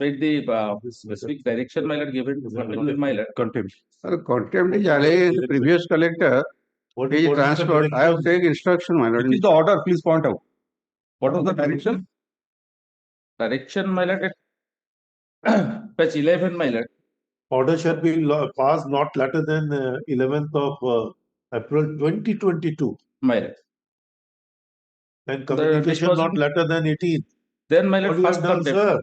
Read the specific direction, my lord, given to my lord. Contempt. Contempt is the previous collector. He transferred. I have taken instruction, my lord. Which is the order? Please point out. What was the direction? Direction, my lord, at page 11, my lord. Order shall be passed not later than 11th of April 2022. My lord. And communication not later than 18th. Then, my lord, what you have done, sir?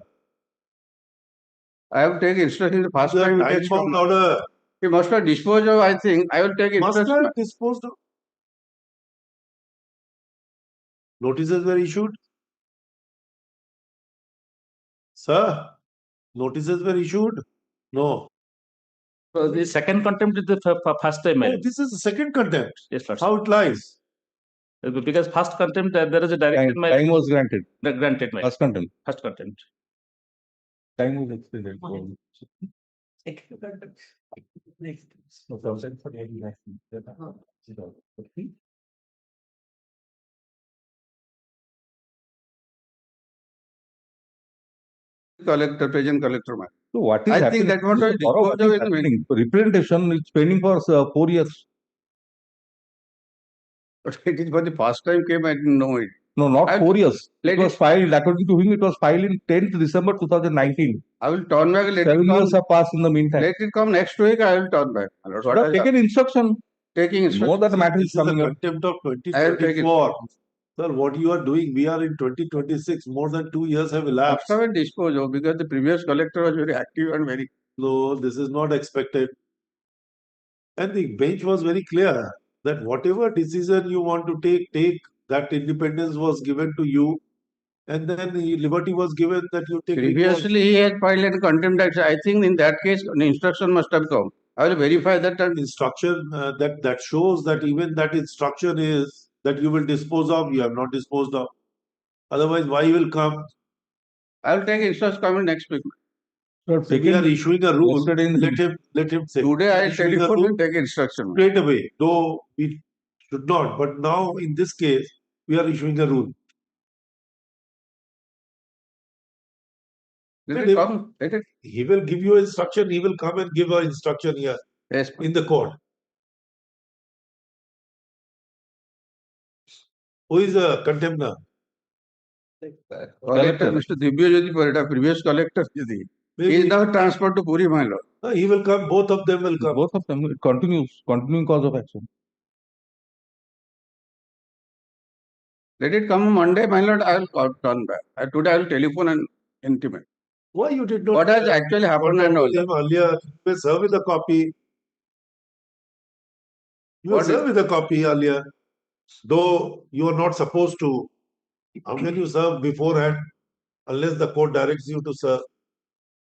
I have taken instruction the first time. Time-bound order. He must have disposed of, I think. I will take instruction. Must have disposed of. Notices were issued? Sir, notices were issued? No. So the second contempt is the first time. Oh, this is the second contempt. Yes, Lord. How it lies? Because first contempt, there is a direction. Time was granted. Granted, my First contempt. First contempt. Time was extended. Collector, present collector, man. So what is I happening? think that what is happening. Representation is pending for 4 years. But it is for the first time came, I didn't know it. No, not 4 years. It was filed, according to him, it was filed in 10th December 2019. I will turn back. 7 years have passed in the meantime. Let it come next week, I will turn back. Should have taken instruction. Taking instruction. Know that the matter is coming up. Contempt of 2024. Sir, what you are doing, we are in 2026. More than 2 years have elapsed. Must have disposed of, because the previous collector was very active and very... No, this is not expected. And the bench was very clear that whatever decision you want to take. That independence was given to you, and then the liberty was given that you take. Previously, he had filed a contempt action. I think in that case, an instruction must have come. I will verify that. Instruction that shows that even that instruction is that you will dispose of, you have not disposed of. Otherwise, why will come? I will take instruction coming next week. So we are issuing a rule. Let him say. Today I will telephone and take instruction. Straight away, though we should not. But now in this case, we are issuing a rule. Let it come. Let it. He will give you instruction. He will come and give an instruction here. Yes, in the court. Who is a contemner? Collector, Mr. Divyajyoti Parida, previous collector. He is now transferred to Puri, my lord. He will come. Both of them will come. Both of them. It continues. Continuing cause of action. Let it come Monday, my lord. I will turn back. Today I will telephone and intimate. Why you did not? What has actually happened and all that? Earlier, you may serve with a copy. You will serve with a copy earlier. Though you are not supposed to. How can you serve beforehand unless the court directs you to serve?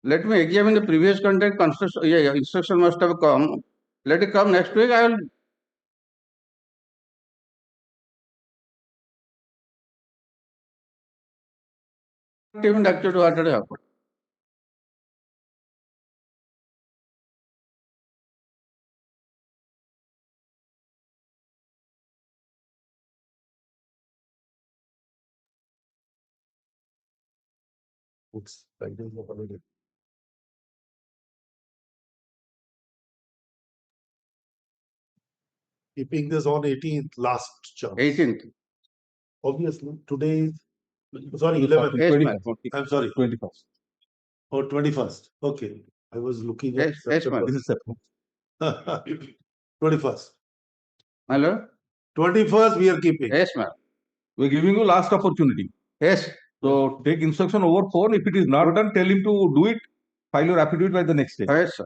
Let me examine the previous content. Instruction must have come. Let it come next week. I will. Even actually what had happened. Oops, keeping this on 18th, last chance. 18th. Obviously, today is, sorry, 11th. I'm sorry. 21st. Oh, 21st. Okay. I was looking at September. This is September. 21st. Hello? 21st we are keeping. Yes, ma'am. We are giving you last opportunity. Yes. So take instruction over phone. If it is not done, tell him to do it. File your affidavit by the next day. Yes, sir.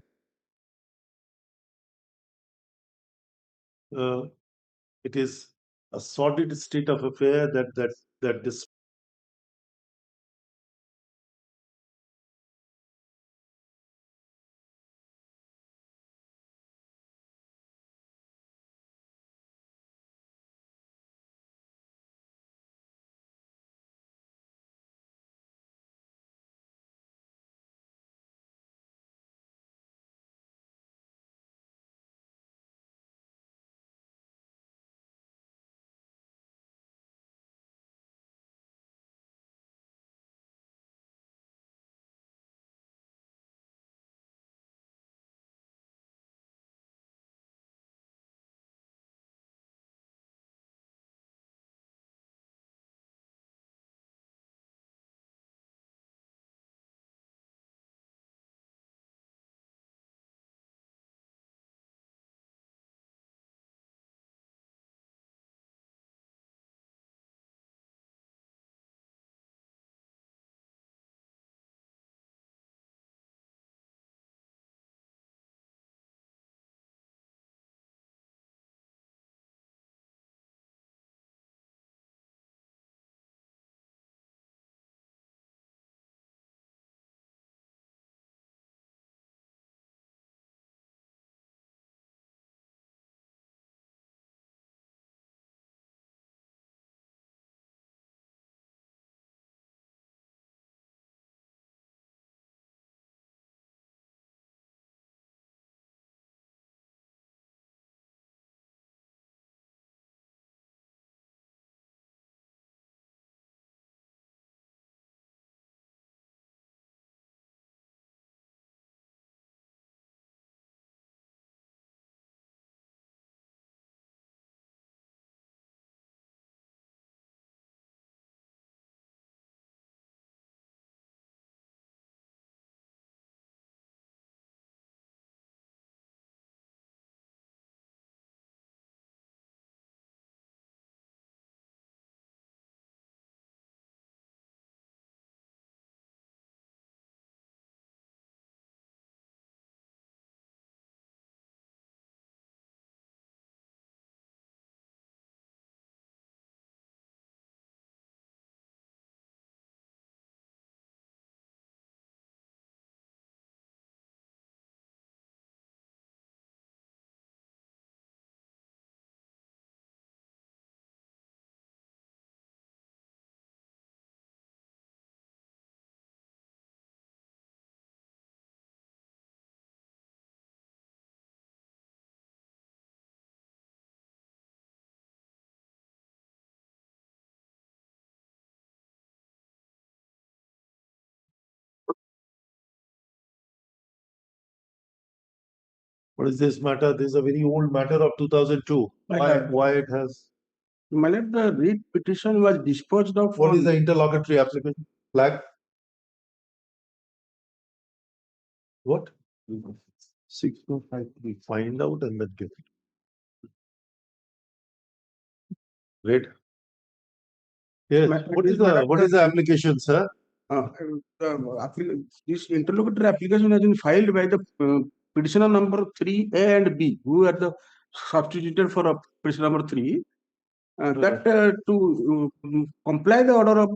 It is a sordid state of affair that this What is this matter? This is a very old matter of 2002. Why it has? My lord, the writ petition was disposed of. What is on the interlocutory application? Flag? What? 6053. Find out and then give it. Read. Yes. What is the application, sir? This interlocutory application has been filed by the petitioner number 3A and B, who are the substituted for petitioner number 3. That to comply the order of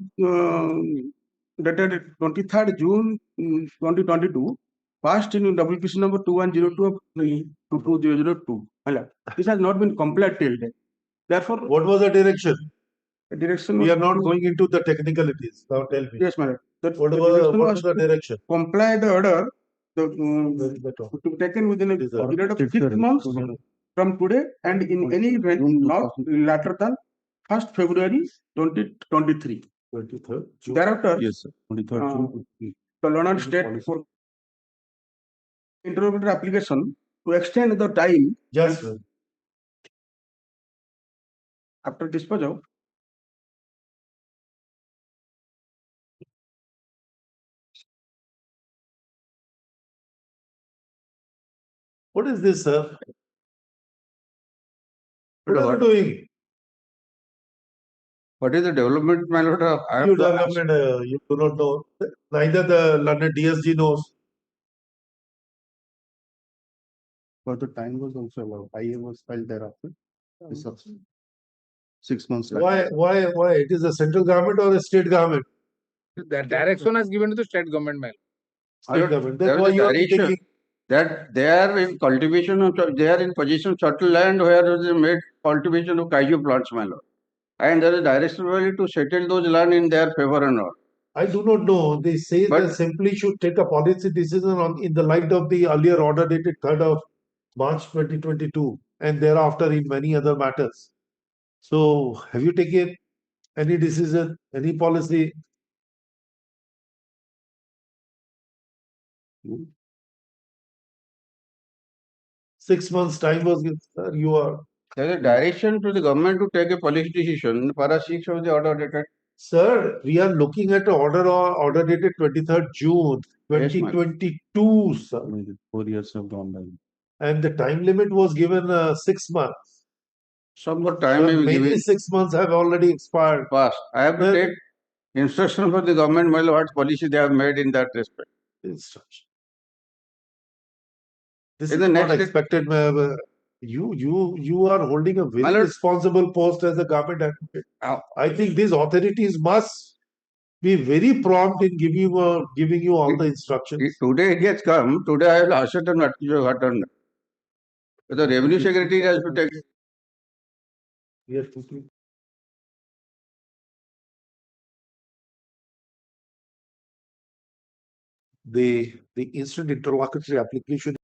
dated 23rd June 2022, passed in WPC number 2102 of 2002. This has not been complied till date. Therefore, What was the direction? the direction We was are not to- going into the technicalities. Now tell me. Yes, madam. What was the direction? Comply the order Where is that order? to be taken within a Is that- period of 6 months from today, and in any event not later than 1st February 2023. 23rd June. Thereafter, Yes, sir. 23rd June. the Learned State for interlocutory application to extend the time Yes, and sir. after disposal. What is this, sir? What are you What doing? is the development, my lord? I have You to ask. development, you do not know. Neither the learned DSG knows. But the time was also allowed. IA was filed thereafter. 6 months later. Why? It is a central government or a state government? The direction has given to the state government, ma'am. State government. There That's was why a you are direction taking. that they are in cultivation of, they are in possession of certain land where they made cultivation of kaiju plants, my lord. And there is direction really to settle those land in their favor and all. I do not know. They say But- they simply should take a policy decision in the light of the earlier order dated 3rd of March 2022 and thereafter in many other matters. So, have you taken any decision, any policy? Hmm. 6 months time was given, sir. You are, There is a direction to the government to take a policy decision. Para 6 of the order dated. sir. We are looking at an order dated 23rd June Yes, ma'am. 2022, sir. 4 years have gone by. And the time limit was given 6 months. Some more Sir, time may be many given 6 months have already expired. past. I have to Well- take instruction for the government, my lord, what policy they have made in that respect. Instruction. This In is the not next- expected. You are holding a very My lord- responsible post as a government advocate. Now- I think these authorities must be very prompt in giving you all the instructions. Today it has come. Today I will ascertain what you have done. The revenue secretary has to take. Yes. The instant interlocutory application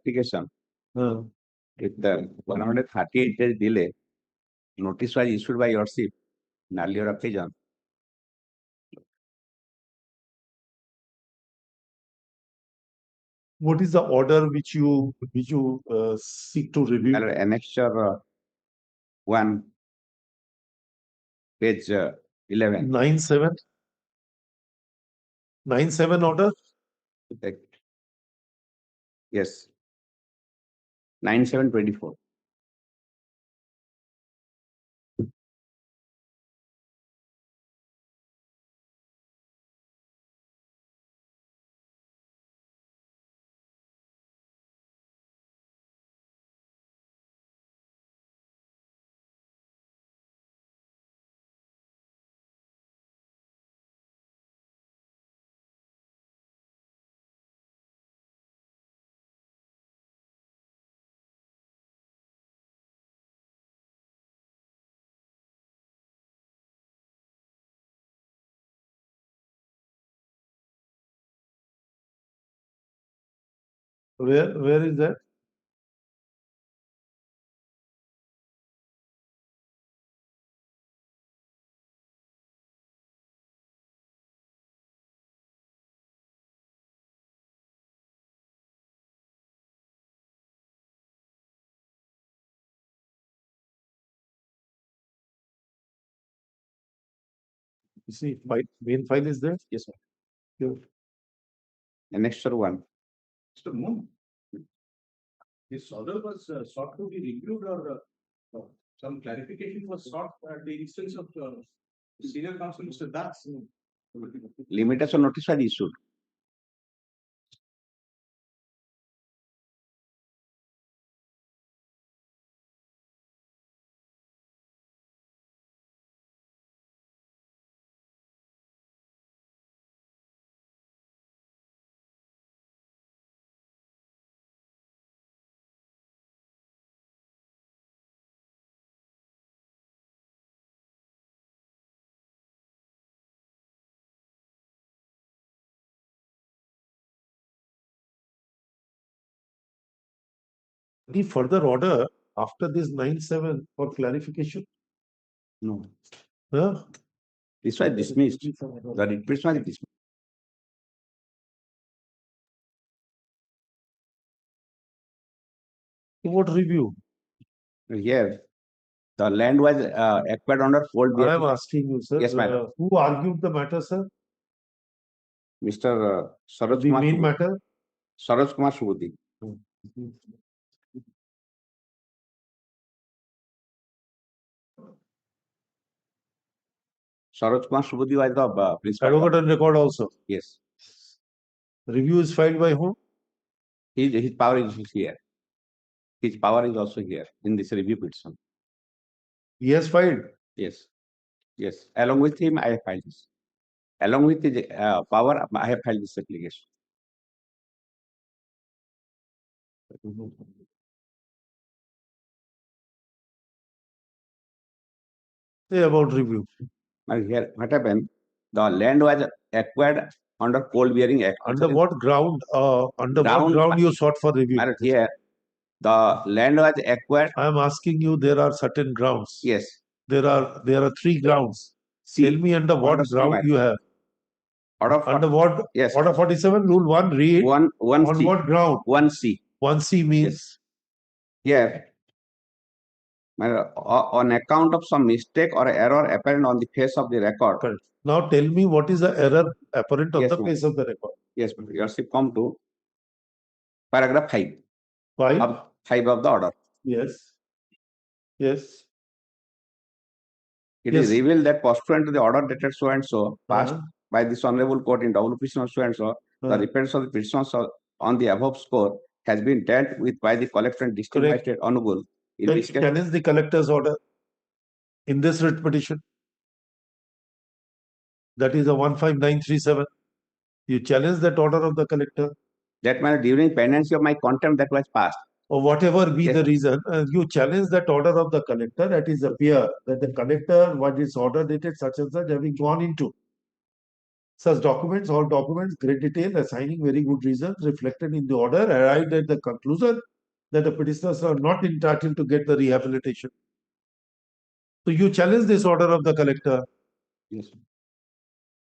application, Uh, with the 138 days delay, notice was issued by your ship in earlier occasion. what is the order which you seek to review? Annexure 1, page 11. 9/7. 9/7 order. Yes. 9/7/24. Where is that? You see, main file is there. Yes, sir. Here. Annexure 1. Mr. Moon, this order was sought to be reviewed or some clarification was sought at the instance of senior counsel, Mr. Das. Limitation notice was issued. Any further order after this 9/7 for clarification? No. Huh? This was dismissed. The request was dismissed. What review? Here, the land was acquired under old I am asking you, sir. Yes, madam. Who argued the matter, sir? Mr. Saroj The Kumar main Subudhi. matter? Saroj Kumar Subudhi. Saroj Kumar Subudhi was the principal. Advocate on record also. Yes. Review is filed by whom? His power is here. His power is also here in this review petition. He has filed. Yes. Yes. Along with him, I have filed this. Along with his power, I have filed this application. Say about review. And here, what happened? The land was acquired under coal bearing act. Under what ground? Under what Ground- ground you sought for review? And here, the land was acquired. I am asking you. There are certain grounds. Yes. There are 3 grounds. See, Tell me under what order ground format. you have. Order Under what? Yes. Order 47, Rule 1, read. One On C. what ground? 1C. 1C means. Here, on account of some mistake or error apparent on the face of the record. Correct. Now tell me what is the error apparent on Yes, the ma'am. face of the record. Yes, your ship come to paragraph 5. 5? 5 of the order. Yes. Yes. It Yes. is revealed that pursuant to the order dated so and so, passed Uh-huh. by this honorable court in double petition of so and so, the Uh-huh. repairs of the petitions on the above score has been dealt with by the collector and district Correct. magistrate honorable. In Then which case, challenge the collector's order in this writ petition. That is a 15937. You challenge that order of the collector, that matter during pendency of my contempt that was passed. or whatever be Yes. the reason, you challenge that order of the collector. That is appear that the collector, what is order dated such and such, having gone into Such documents, all documents, great detail, assigning very good reasons, reflected in the order, arrived at the conclusion that the petitioners are not entitled to get the rehabilitation. So you challenge this order of the collector Yes.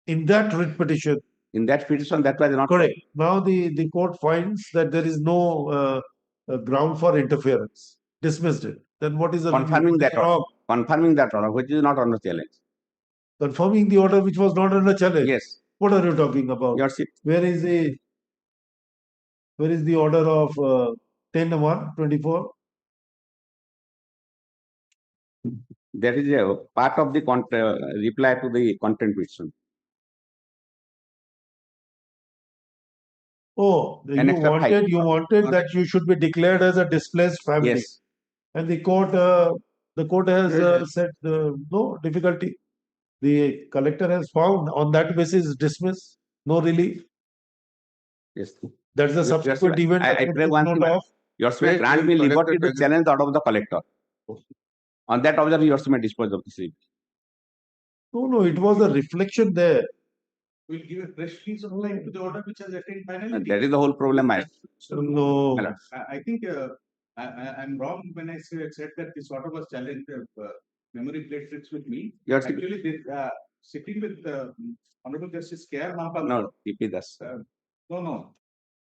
in that writ petition. In that petition, that was not Correct. Now the court finds that there is no ground for interference, dismissed it. Then what is the confirming review? that order, confirming that order, which is not under challenge. Confirming the order which was not under challenge. Yes. What are you talking about? Your seat. Where is the order of 10/1/24? That is a part of the reply to the content petition. Oh, An you extra wanted five. that you should be declared as a displaced family. Yes. And the court has said no difficulty. The collector has found on that basis dismiss, no relief. Yes. That's the subsequent event. I pray one thing. Your Honor, grant me liberty to challenge the order of the collector. On that observation, Your Honor, dispose of this review. No, it was a reflection there. We'll give a fresh piece of time to the order which has attained finality. That is the whole problem. No. I think I'm wrong when I said that this order was challenged. Memory played tricks with me. Actually, sitting with Honorable Justice K.R. Mampal. No, repeat this. No.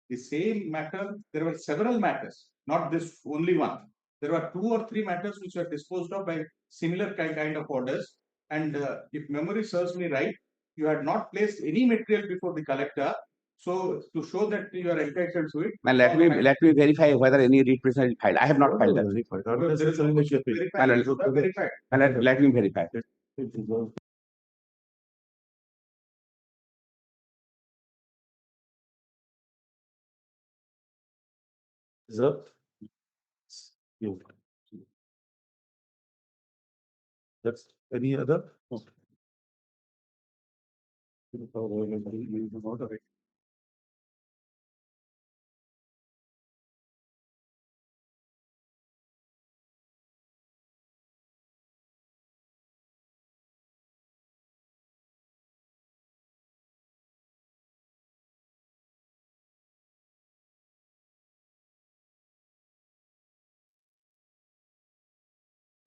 The same matter, there were several matters, not this only one. There were 2 or 3 matters which were disposed of by similar kind of orders. And if memory serves me right, you had not placed any material before the collector. So to show that you are entitled to it. Man, let me verify whether any writ petition is filed. I have not filed that. Let me verify. That's any other?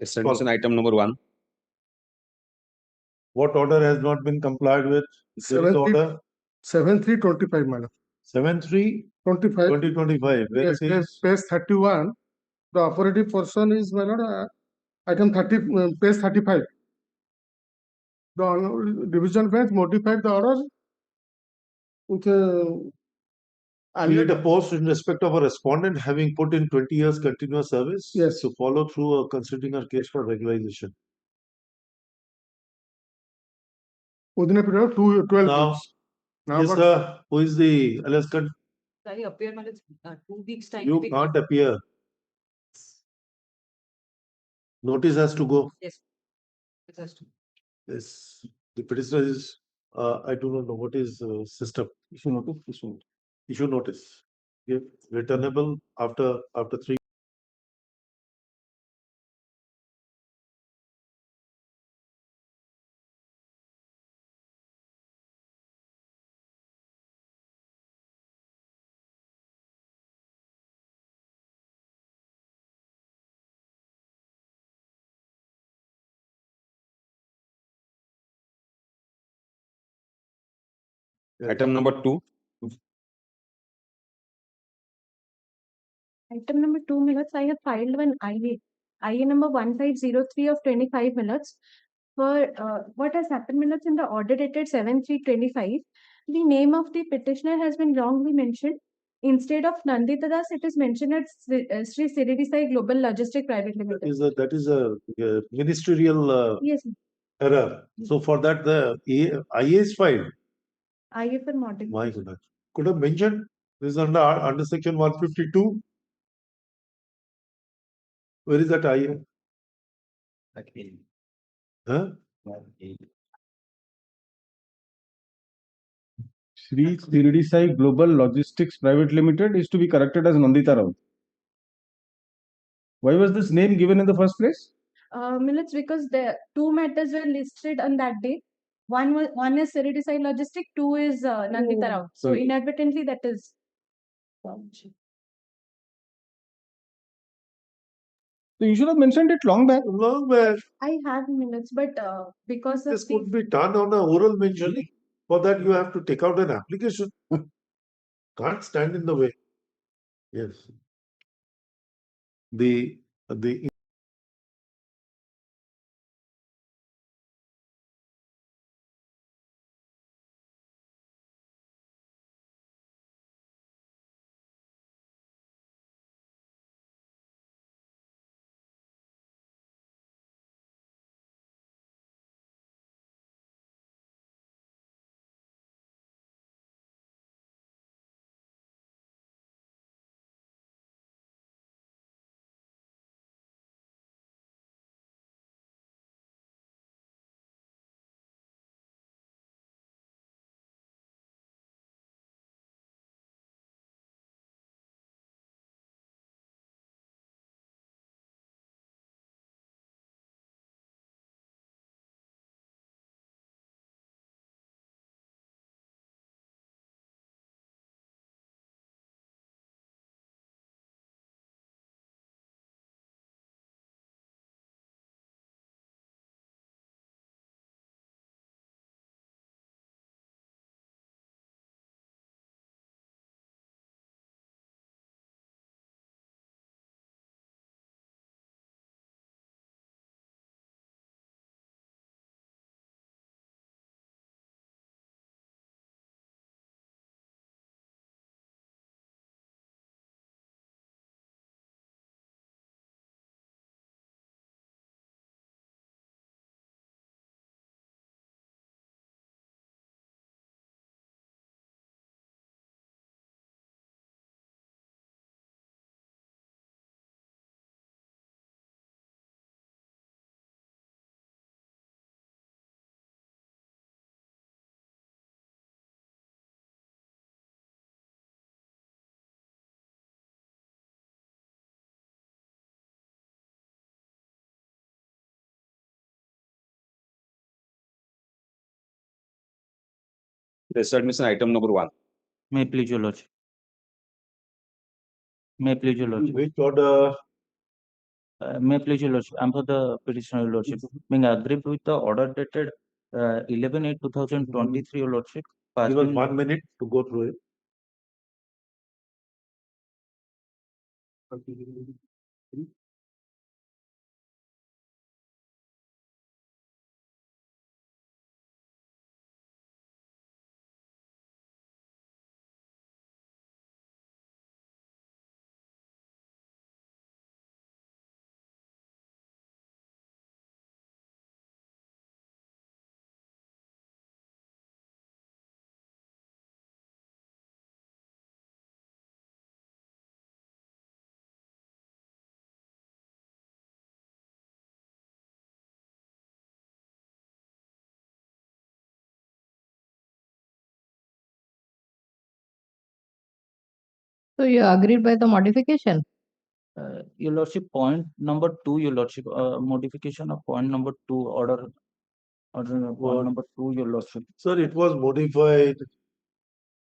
Extradition item number 1. What order has not been complied with? 7/3/25, madam. 7/3/25. 25. Where Yes, it is? page 31. The operative portion is, my lord, item 30, page 35. The division bench modified the order with Create a post in respect of a respondent having put in 20 years continuous service. Yes. To follow through considering her case for regularization. within a period of 12 Now, weeks. Now, yes, but sir. Who is the alleged? Sorry, appear, madam, 2 weeks time. You can't appear. Notice has to go. Yes. It has to. Yes. The petitioner is, I do not know what is system. Issue notice. Issue notice. Okay. Returnable after 3. Item number 2. Item number 2 minutes, I have filed one IA number 1503 of 25 minutes. For what has happened minutes in the order dated 7/3/25, the name of the petitioner has been wrongly mentioned. Instead of Nandita Das, it is mentioned as Sri Siridi Sai Global Logistic Private Limited. That is a ministerial Yes, error. So for that the IA is filed. IA for modification. My goodness. Could have mentioned this is under section 152. Where is that IA? Huh? Sri Siridi Sai Global Logistics Private Limited is to be corrected as Nandita Rao. Why was this name given in the first place? Minutes, because the 2 matters were listed on that day. one is Ceridicide Logistic, 2 is Nandita Rao. So Sorry. inadvertently that is. So you should have mentioned it long back. Long back. I have minutes, but because of This the could be done on a oral mentioning. For that, you have to take out an application. Can't stand in the way. Yes. The Yes, submission item number 1. May I please your lordship? May I please your lordship? which order? May I please your lordship? I'm for the petitioner, your lordship. Being aggrieved with the order dated 11/8/2023, your lordship. Give us passing- 1 minute to go through it. So you agreed by the modification? Your lordship, point number 2, your lordship, modification of point number 2, order point What? number 2, your lordship. Sir, it was modified.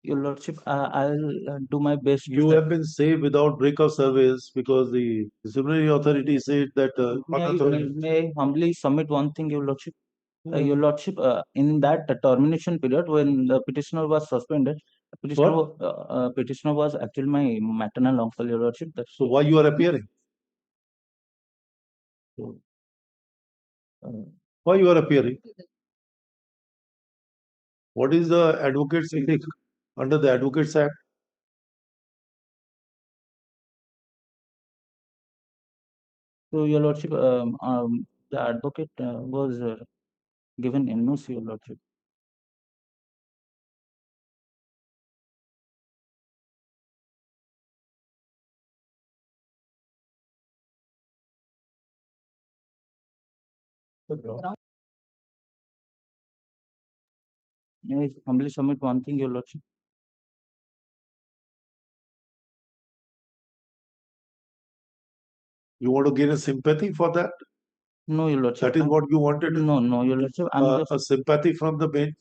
Your lordship, I'll do my best. You have been saved without break of service because the disciplinary authority said that May I humbly submit one thing, your lordship? Your lordship, in that termination period when the petitioner was suspended, petitioner was actually my maternal uncle, your lordship. That's So why you are appearing? so, Why you are appearing? What is the advocate's ethic under the Advocates Act? so your lordship, the advocate was given NOC, your lordship. May I humbly submit one thing, your lordship? You want to gain a sympathy for that? No, Your Lordship. That is what you wanted? No, Your Lordship. A sympathy from the bench?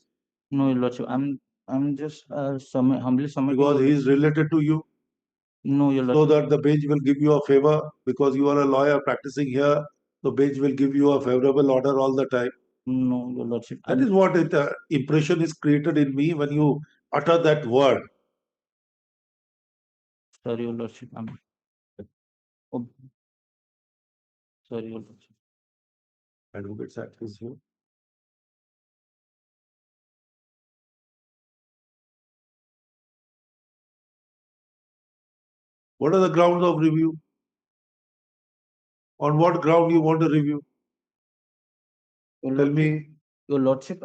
No, Your Lordship. I'm just humbly submitting. Because he is related to you? No, Your So Lordship. that the bench will give you a favor because you are a lawyer practicing here. The bench will give you a favorable order all the time. No, Your Lordship. That is what impression is created in me when you utter that word. Sorry, Your Lordship. Oh, sorry, Your Lordship. Advocate Act is here. What are the grounds of review? On what ground you want to review? Tell me. Your Lordship,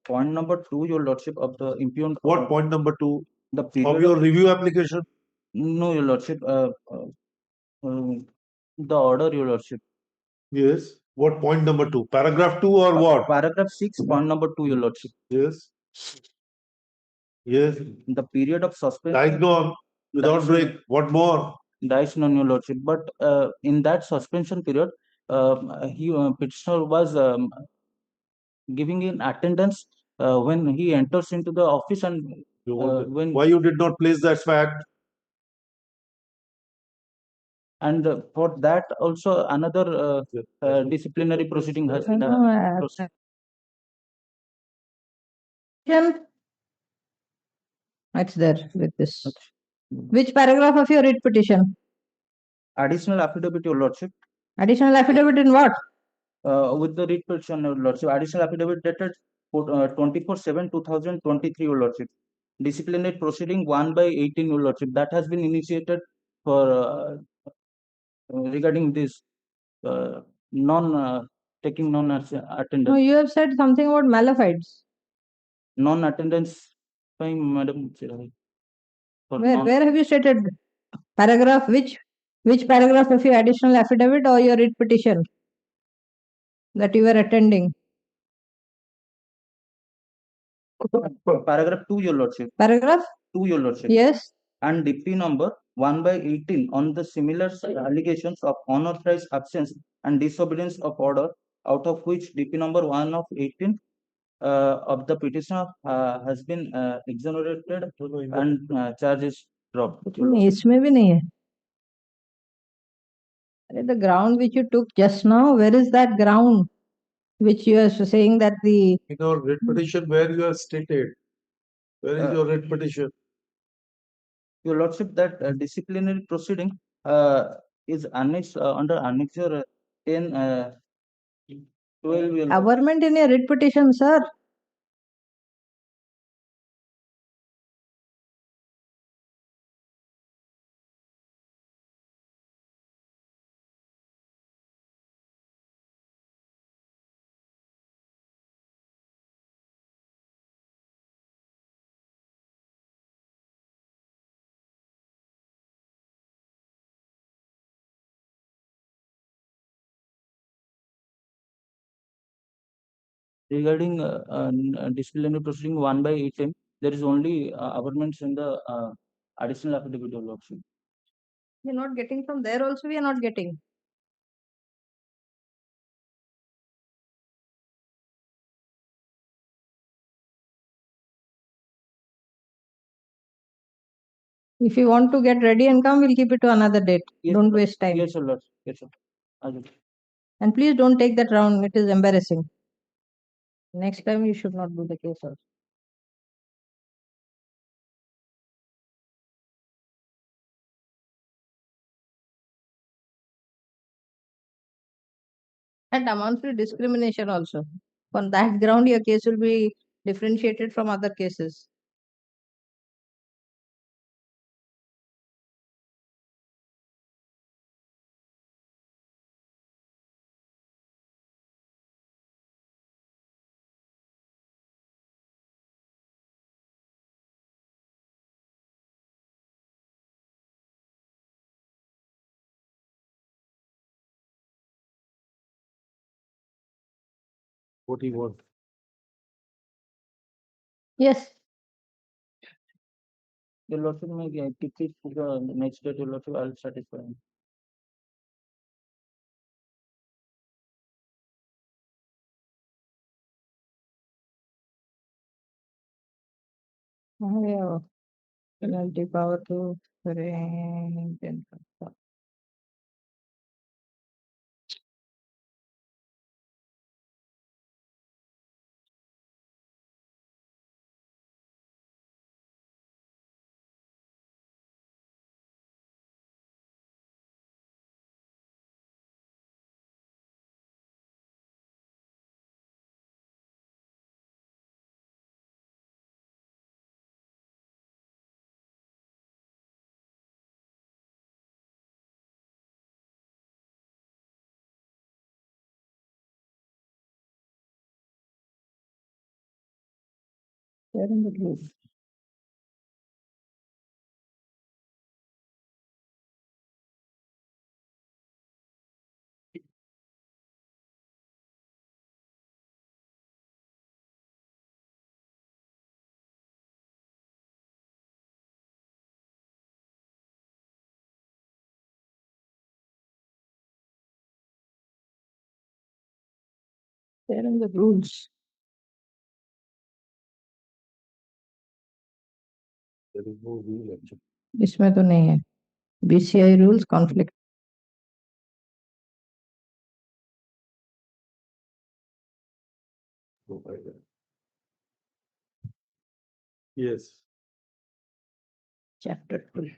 point number 2, Your Lordship, of the impugned. What point number 2? The period of your review application? No, Your Lordship. The order, Your Lordship. Yes. What point number 2? Paragraph 2 or what? Paragraph 6, point number 2, Your Lordship. Yes. Yes. The period of suspension. Dice on without break. What more? Dice on, Your Lordship. But in that suspension period, petitioner was giving in attendance when he enters into the office and why you did not place that fact? And for that also another disciplinary proceeding has been It's there with this. Which paragraph of your writ petition? Additional affidavit, Your Lordship. Additional affidavit in what? With the writ petition, Your Lordship. Additional affidavit dated 24/7/2023, Your Lordship. Disciplinary proceeding 1/18, Your Lordship. That has been initiated for regarding this taking non-attendance. No, you have said something about malafides. Non-attendance by Madam. Where have you stated paragraph? Which paragraph of your additional affidavit or your writ petition that you were attending? Paragraph 2, Your Lordship. Paragraph 2, Your Lordship. Yes. And DP number 1/18 on the similar allegations of unauthorized absence and disobedience of order, out of which DP number 1 of 18 of the petitioner has been exonerated and charges dropped. इसमें भी नहीं है. The ground which you took just now, where is that ground which you are saying that the... In your writ petition, where you have stated, where is your writ petition? Your Lordship, that disciplinary proceeding is annexed under annexure 10 12. Government in a writ petition, sir. Regarding disciplinary proceeding 1/18, there is only amendments in the additional affidavit, Your Lordship. You're not getting from there also, we are not getting. If you want to get ready and come, we'll keep it to another date. Yes, Don't waste time. Yes, Your Lordship. Yes, sir. And please don't take that round. It is embarrassing. Next time you should not do the case also. And amounts to discrimination also. On that ground, your case will be differentiated from other cases. What do you want? Yes. Your Lordship, may keep it to the next date, Your Lordship. I'll satisfy. Yeah. Penalty power to range and they're in the group. They're in the rules. There is no rule actually. इसमें तो नहीं है. BCI rules conflict. Go by that. Yes. Chapter 2.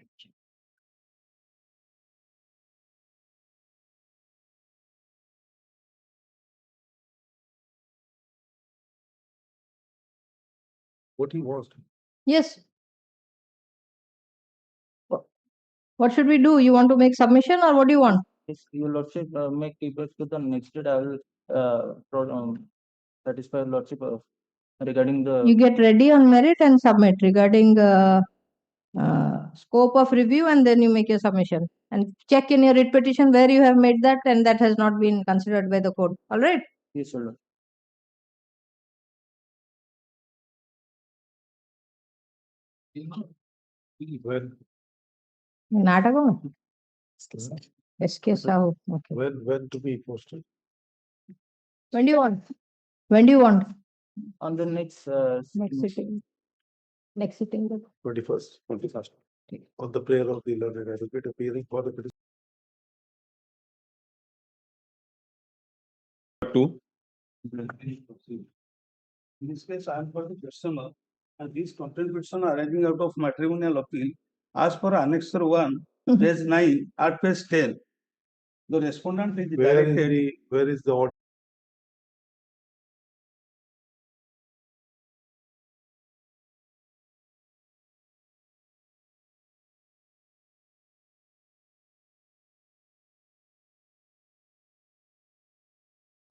What he wants to. Yes. What should we do? You want to make submission or what do you want? Yes, Your Lordship, make effect to the next date. I will satisfy Your Lordship regarding the. You get ready on merit and submit regarding scope of review, and then you make your submission and check in your writ petition where you have made that and that has not been considered by the court. All right. Yes, Your Lord. When नाटकों में SK Sahu. Okay. when to be posted? When do you want? When do you want? On the next Next sitting. Next sitting. 21st. 21st. On the prayer of the learned advocate appearing for the petition. 2. In this case, I am for the customer, and these content petition arising out of matrimonial appeal, as per Annexure 1, page 9, at page 10. The respondent is directed. Where is the order?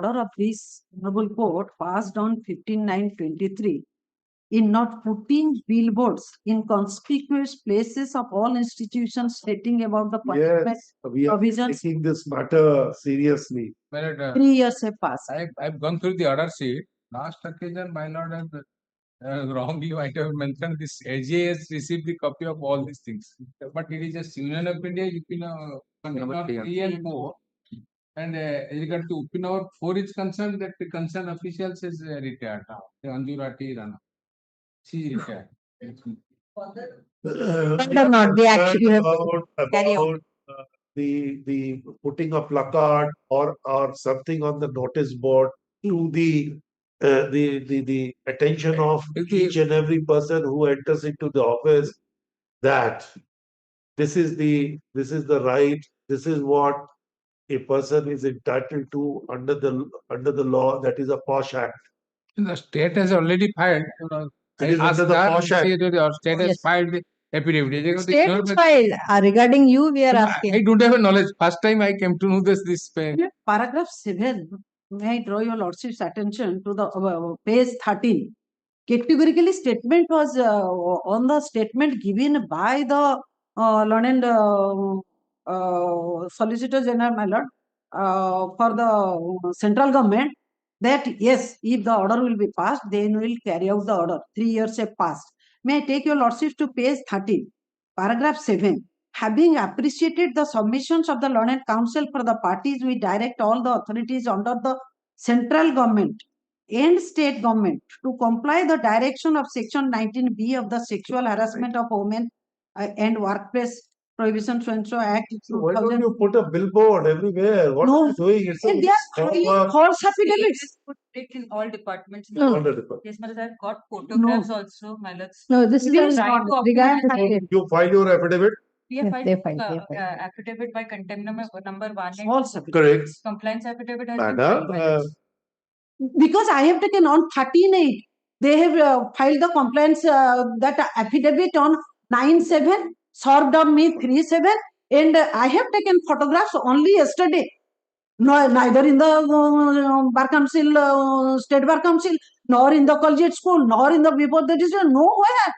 Order of this Honorable Court passed on 15/9/23 in not putting billboards in conspicuous places of all institutions stating about the punishment Yes, we are provisions. taking this matter seriously. My lord, 3 years have passed. I've gone through the order sheet. Last occasion, my lord has wrongly might have mentioned this AGA has received the copy of all these things. But it is just Union of India, UP 3 and 4. And as regard to UP number 4 is concerned, that the concerned officials is retired now. Anjurati Rana. She is retired. Whether not they actually have carry on. About the putting a placard or something on the notice board to the attention of each and every person who enters into the office, that this is the right, this is what a person is entitled to under the law, that is a POSH Act. The state has already filed. It is under the POSH Act. State has Yes. filed the affidavit. State is filed. Regarding you, we are asking. I don't have a knowledge. First time I came to know this. Paragraph 7, may I draw your lordship's attention to the page 13. Categorically statement was on the statement given by the learned Solicitor General, my lord, for the central government, that yes, if the order will be passed, then we will carry out the order. 3 years have passed. May I take your lordship to page 13, paragraph 7. Having appreciated the submissions of the learned counsel for the parties, we direct all the authorities under the central government and state government to comply the direction of section 19B of the Sexual Harassment of Women and Workplace Prohibition so Act So why don't 2000. you put a billboard everywhere? What No, are you doing? It's and they are filing false affidavits. Put it in all departments. No. All the department. Yes, madam, I've got photographs also, my lord. No, this is Please a Try to regarding the optimize state. You file your affidavit. We have Yes, filed they filed, they filed. affidavit by contempt number 1 and False affidavit. Correct. compliance affidavit has been Madam, filed by us. Because I have taken on 13/8. They have filed the complaints that affidavit on 9/7, served on me 3/7, and I have taken photographs only yesterday. No, neither in the bar council, state bar council, nor in the collegiate school, nor in the before the decision. Nowhere.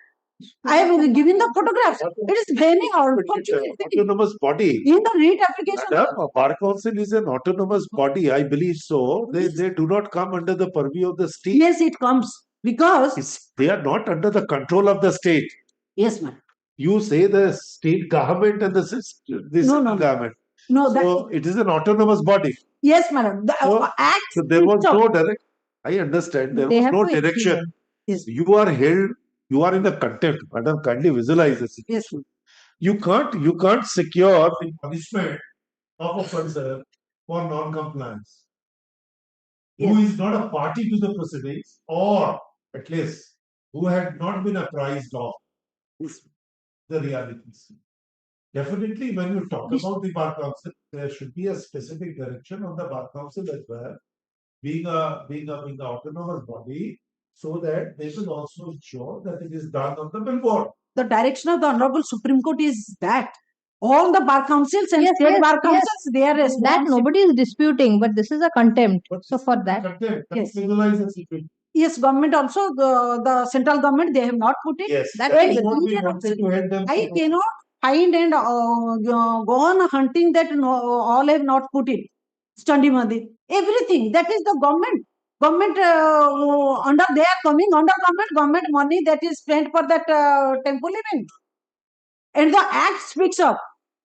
I have given the photographs. It is very unfortunate. autonomous body. In the REIT application. Madam, Bar Council is an autonomous body. I believe so. They do not come under the purview of the state. Yes, it comes because They are not under the control of the state. yes, ma'am. You say the state government and this No. government. No, So it is an autonomous body. yes, madam. The So, act. So there was no direct. I understand there They was have no to direction. Yes. You are held. You are in a contempt. Madam, kindly visualize this. Yes. You can't secure the punishment of a person for non-compliance who is not a party to the proceedings, or at least who had not been apprised of the realities. Definitely, when you talk about the Bar Council, there should be a specific direction on the Bar Council as well, being a autonomous body, so that they will also ensure that it is done on the billboard. The direction of the Honorable Supreme Court is that all the bar councils and Yes, state yes, bar yes. councils, they are That responsible. nobody is disputing, but this is a contempt. So for that, Contempt, Yes. visualize the situation. Yes, government also, the central government, they have not put it. Yes, That that is is what we Indian wanted to help them. I cannot find and go on hunting that all have not put it. Study Mandir, everything that is the government. Government under they are coming under government money that is spent for that temple event. And the act speaks of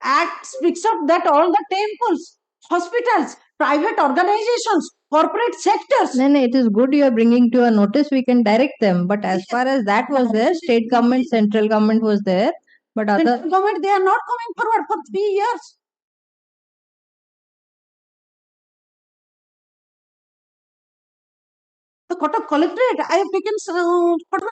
that all the temples, hospitals, private organizations, corporate sectors. then it is good you are bringing to a notice. We can direct them. But as far as that was there, state government, central government was there. But other Central government, they are not coming forward for 3 years. The Kotak Collectorate, I have taken photo.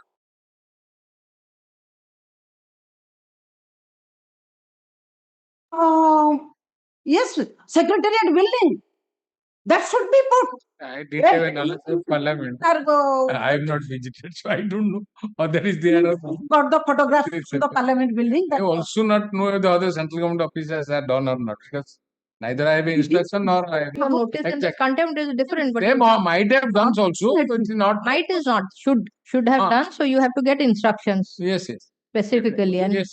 Yes, Secretariat building. That should be put. I did have an knowledge of parliament. I have not visited, so I don't know whether is there or not. Got the photograph Yes, of the parliament building. I That also not know if the other central government officers are done or not, because neither I have instruction nor I have. your notice and the contempt is different. But They might have done also, but it's not. might is not should have done. So you have to get instructions Yes. specifically, and Yes.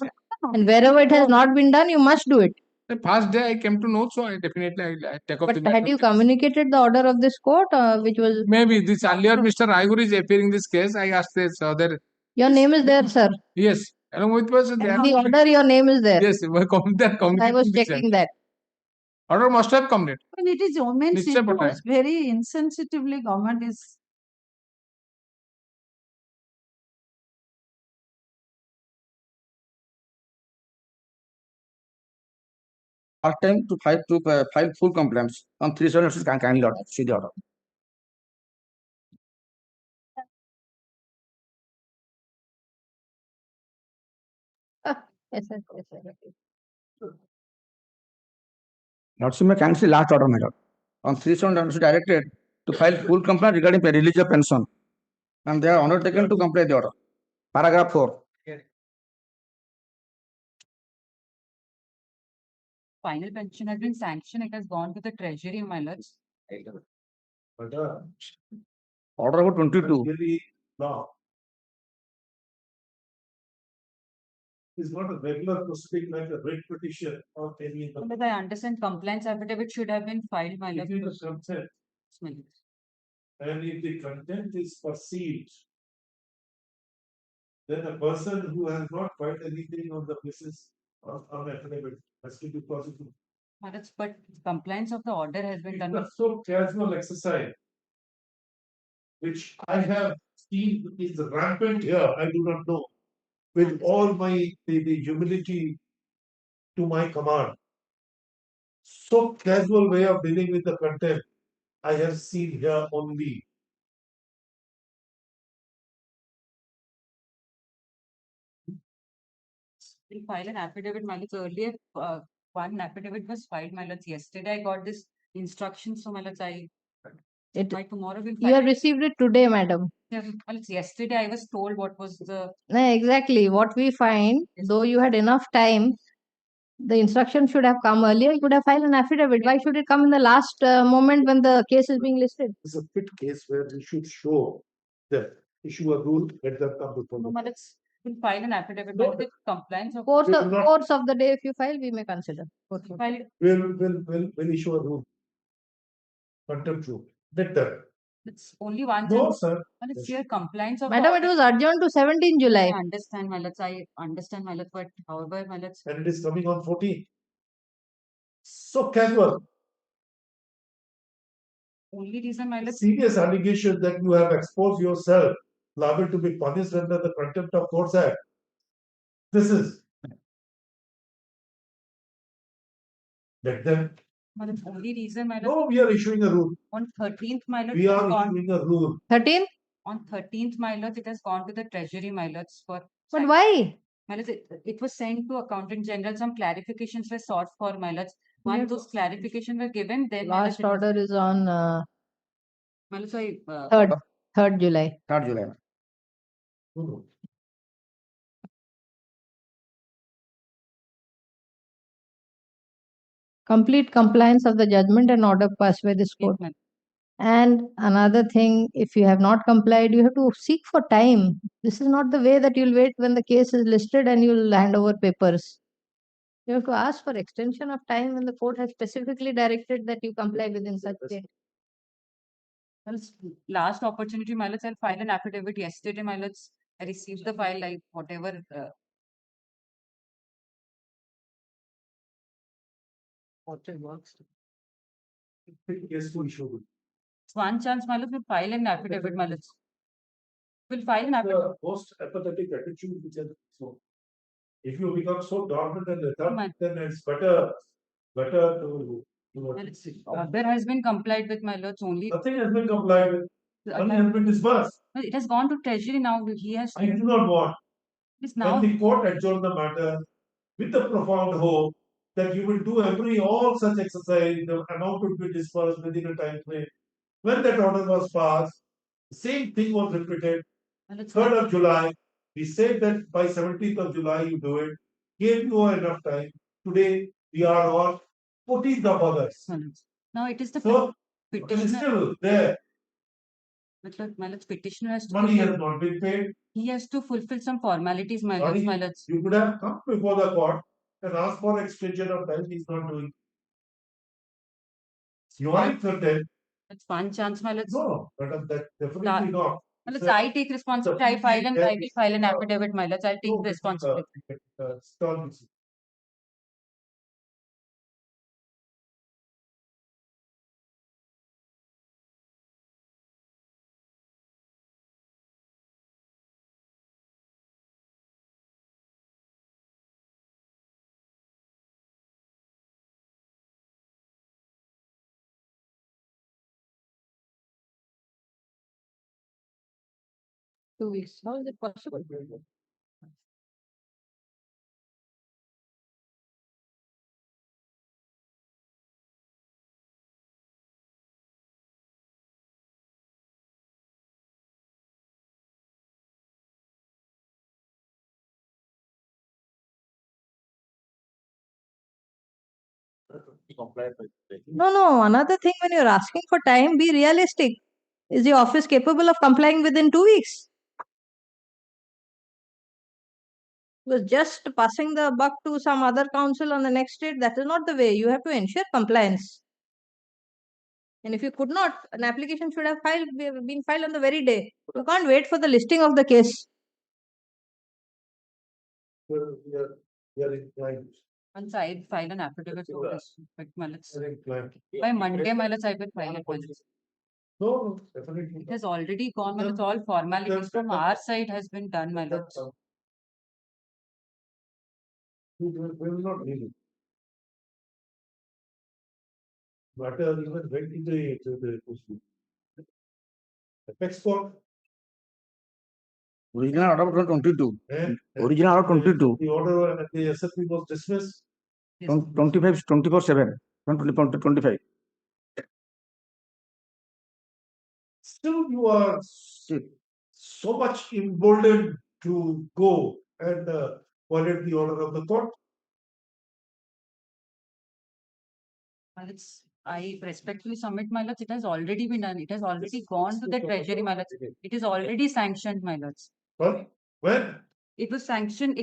and wherever it has not been done, you must do it. The first day I came to know, so I definitely I take up But the had you communicated the order of this court, which was maybe this earlier Mr. Raigur is appearing this case. I asked this other. your name is there, sir. Yes, along with person there. The order, your name is there. Yes, I was checking that. Order must have come late. when it is women's Nischay pata hai. issues, very insensitively government is. Last time to file full complaints on 376 kindly order, see the order. Yes, sir. Yes, sir. Lordship can see last order, my lord. On 376 directed to file full complaint regarding religious pension, and they are undertaken to comply the order. Paragraph 4. Final pension has been sanctioned. It has gone to the treasury, my lords. But Order number 22. really law is not a regular proceeding like a writ petition or any other. But I understand compliance affidavit should have been filed, my If lords. it is consent, My lords. and if the content is perceived, then a person who has not filed anything on the basis of an affidavit has to be prosecuted. My lords, but compliance of the order has been done. It's a so casual exercise. which I have seen is rampant here, I do not know. With all the humility to my command, so casual way of dealing with the content I have seen here only. We file an affidavit, my lords. Earlier, one affidavit was filed, my lords. Yesterday, I got this instruction, so my lords, by tomorrow we'll You file have it. received it today, madam. Yeah, my lords, yesterday I was told what was the. No, exactly. What we find, though you had enough time, the instruction should have come earlier. You could have filed an affidavit. Why should it come in the last moment when the case is being listed? It's a fit case where we should show that issue a rule, let them come before No, the my lords, we'll file an affidavit. No. My lords, compliance of. Course will not- course of the day, if you file, we may consider. File it. Will issue a rule. Contempt rule. Let them. It's only one No, chance. sir. Well, it's your compliance of. Madam, it was adjourned to 17 July. I understand, my lords. I understand, my lords. But however, my lords. And it is coming on 14. So casual. Only reason, my lords. Serious allegation that you have exposed yourself liable to be punished under the Contempt of Courts Act. This is. Let them. My lords, only reason, my lords. No, we are issuing a rule. On 13th, my lords. We it has are gone- issuing a rule. 13? On 13th, my lords, it has gone to the treasury, my lords, for. But why? My lords, it was sent to Accountant General. Some clarifications were sought for, my lords. Once those clarifications were given, then. my lords, Last order is on My lords, 3rd July. 3rd July. No. Complete compliance of the judgment and order passed by this court. And another thing, if you have not complied, you have to seek for time. This is not the way that you'll wait when the case is listed and you'll hand over papers. You have to ask for extension of time when the court has specifically directed that you comply within such date. Well, last opportunity, my lords, I'll file an affidavit yesterday, my lords. I received the file, like whatever. What it works. Yes, to issue rule. It's one chance, my lords, we'll file an affidavit, my lords. We'll file an affidavit. The most apathetic attitude which has so. If you become so dormant and lethargic, then it's better to. Order has been complied with, my lords, only. Nothing has been complied with. Money has been disbursed. No, it has gone to treasury now. He has. I do not want. It's now. When the court adjourned the matter with the profound hope that you will do all such exercise, the amount would be disbursed within a time frame. When that order was passed, the same thing was repeated. 3rd of July, we said that by 17th of July you do it. Gave you enough time. Today we are on 14th of August. Now it is the So it is petitioner. still there. My lords, petitioner has to. Money has not been paid. He has to fulfill some formalities, my lords, Money, my lords. you could have come before the court and asked for extension of time. He's not doing. You are infected. It's one chance, my lords. No, but that definitely not. My lords, I take responsibility. I will file an affidavit, my lords. I'll take No, responsibility. stall. Weeks. How is it possible? No. Another thing, when you're asking for time, be realistic. Is the office capable of complying within 2 weeks? Was just passing the buck to some other council on the next date. That is not the way. You have to ensure compliance. And if you could not, an application should have been filed on the very day. You can't wait for the listing of the case. We are inclined. Once I file an affidavit for this, my lords. We are inclined. By Monday, my lords, I will file it, my lords. No, definitely. It has already gone, my lords. All formalities from our side has been done, my lords. We will not need it. Matter even went into the apex court. Original order of 22. And Original order 22. the order at the SFP was dismissed. 25, 24/7. 25. Still, you are so much emboldened to go and violate the order of the court. My lords, I respectfully submit, my lords, it has already been done. It has already gone to the treasury, my lords. It is already sanctioned, my lords. Sorry? When? It was sanctioned,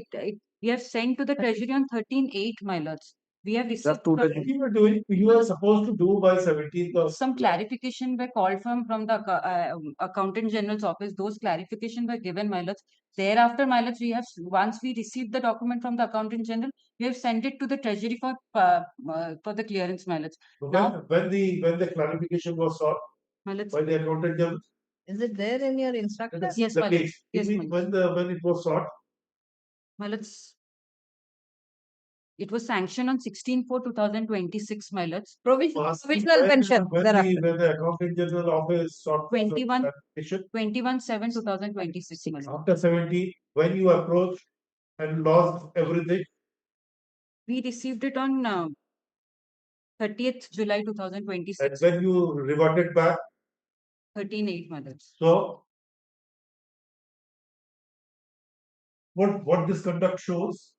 we have sent to the treasury on 13/8, my lords. We have received That's 2 days. You were doing, you are supposed to do by 17th of. some clarification were called from the accountant general's office. Those clarifications were given, my lords. Thereafter, my lords, once we received the document from the accountant general, we have sent it to the treasury for the clearance, my lords. When the clarification was sought My lords, by the accountant general. Is it there in your instructions? Yes, the my lords. case. Yes, my lords. When it was sought. My lords, it was sanctioned on 16/4/2026, my lords. Provisional pension. When the accountant general office sought 21 clarification. 21/7/2026, my lords. After 17, when you approached and lost everything. We received it on 30th July And 2026, when you reverted back. 13/8, my lords. So what this conduct shows?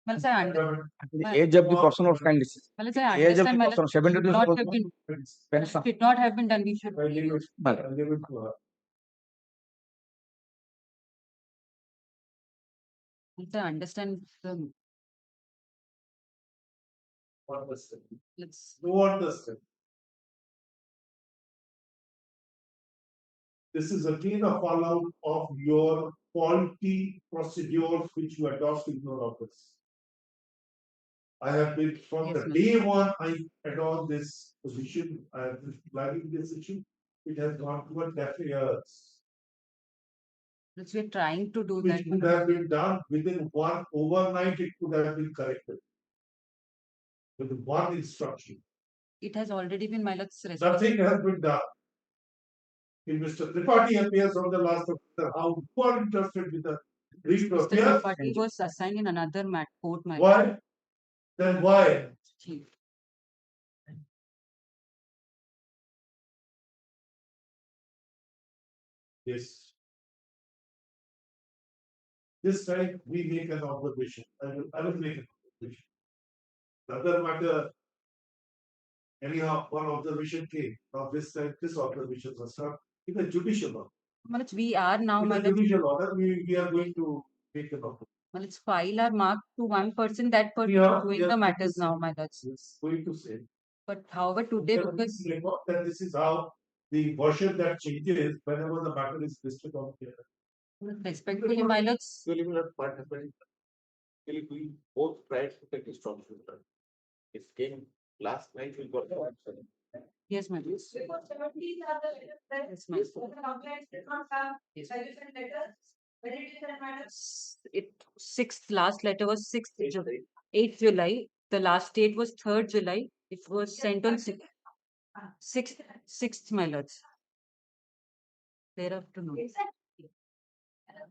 Well, sir, The age of the person was kind. well, sir, I Age of the understand, my person, lords, 72 should not was have been, pension. should not have been done. We should. I'll leave it to her. Well, sir, understand. Understand. Let's. No understand. This is again a fallout of your faulty procedures which you adopt in your office. I have been from Yes, the ma'am. day one I adopt this position, I have been flagging this issue. It has gone to a deaf ears. Let's, we're trying to do Which that. could have been done within one overnight, it could have been corrected. With one instruction. It has already been, my lords. Nothing has been done. If Mr. Tripathi appears on the last of how you are interested with the brief to Mr. appear. Tripathi was assigned in another court, my lords. Why? Then why? Chief. Yes. This time we make an observation. I will make an observation. Another matter, anyhow, one observation came. Now this time, this observation was not in a judicial order. My lords, we are now, In my a lords. judicial order, we are going to make an observation. Well, let's file our mark to one person. That person Yeah, is doing yes, the matters yes, now, my lords. It's going to say. But however, today, Because because that this is how the version that changes whenever the matter is listed on here. respectfully, my lords, We both tried to take instructions. It came last night. We got the answer. Yes, ma'am. Yes, ma'am. It sixth last letter was 8th July. The last date was 3rd July. It was sent on 6th, my lords. Thereafter, no.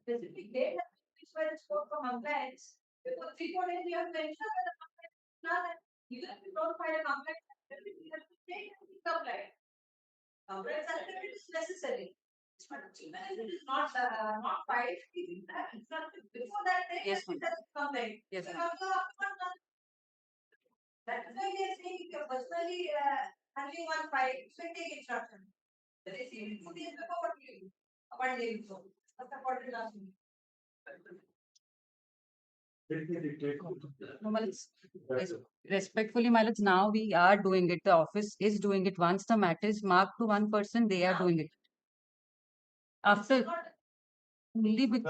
Specific date which were scored for compliance. Because 3-4 days you have mentioned that the compliance is not that even if you don't find a compliance, you have to take and comply. Compliance certificate is necessary. But even if it is not filed, before that day, Yes, ma'am. complaint. Yes, ma'am. That is why they are saying if you are personally handling one file, you should take instruction. The receiving 2 days before, what will you do? 1 day before. What's the point in asking? No, my lords, respectfully, my lords, now we are doing it. The office is doing it. Once the matter is marked to one person, they are doing it. After only with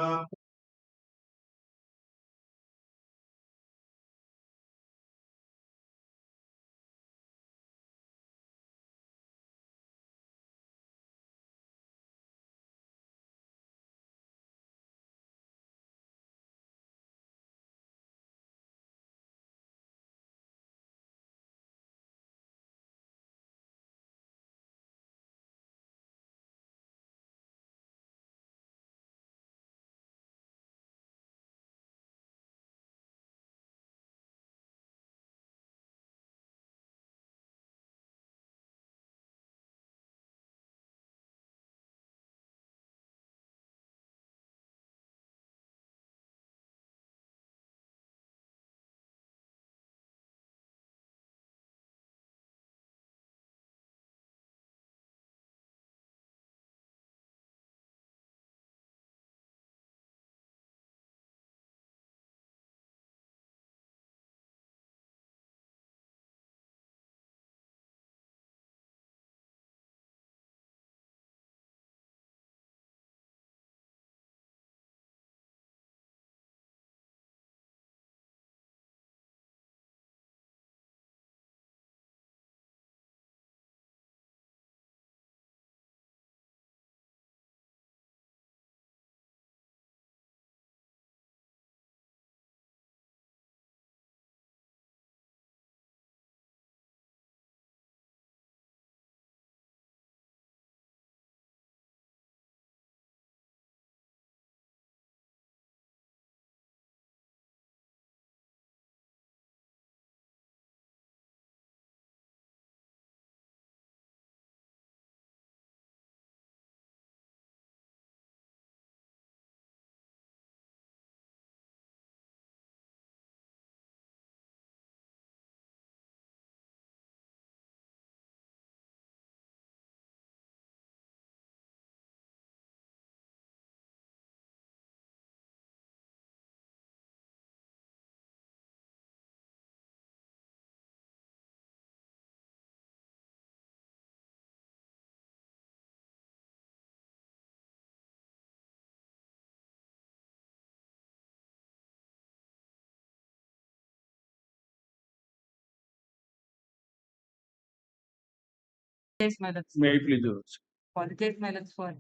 yes, my lords. May I please, Your Lordship? Apologize, my lords, for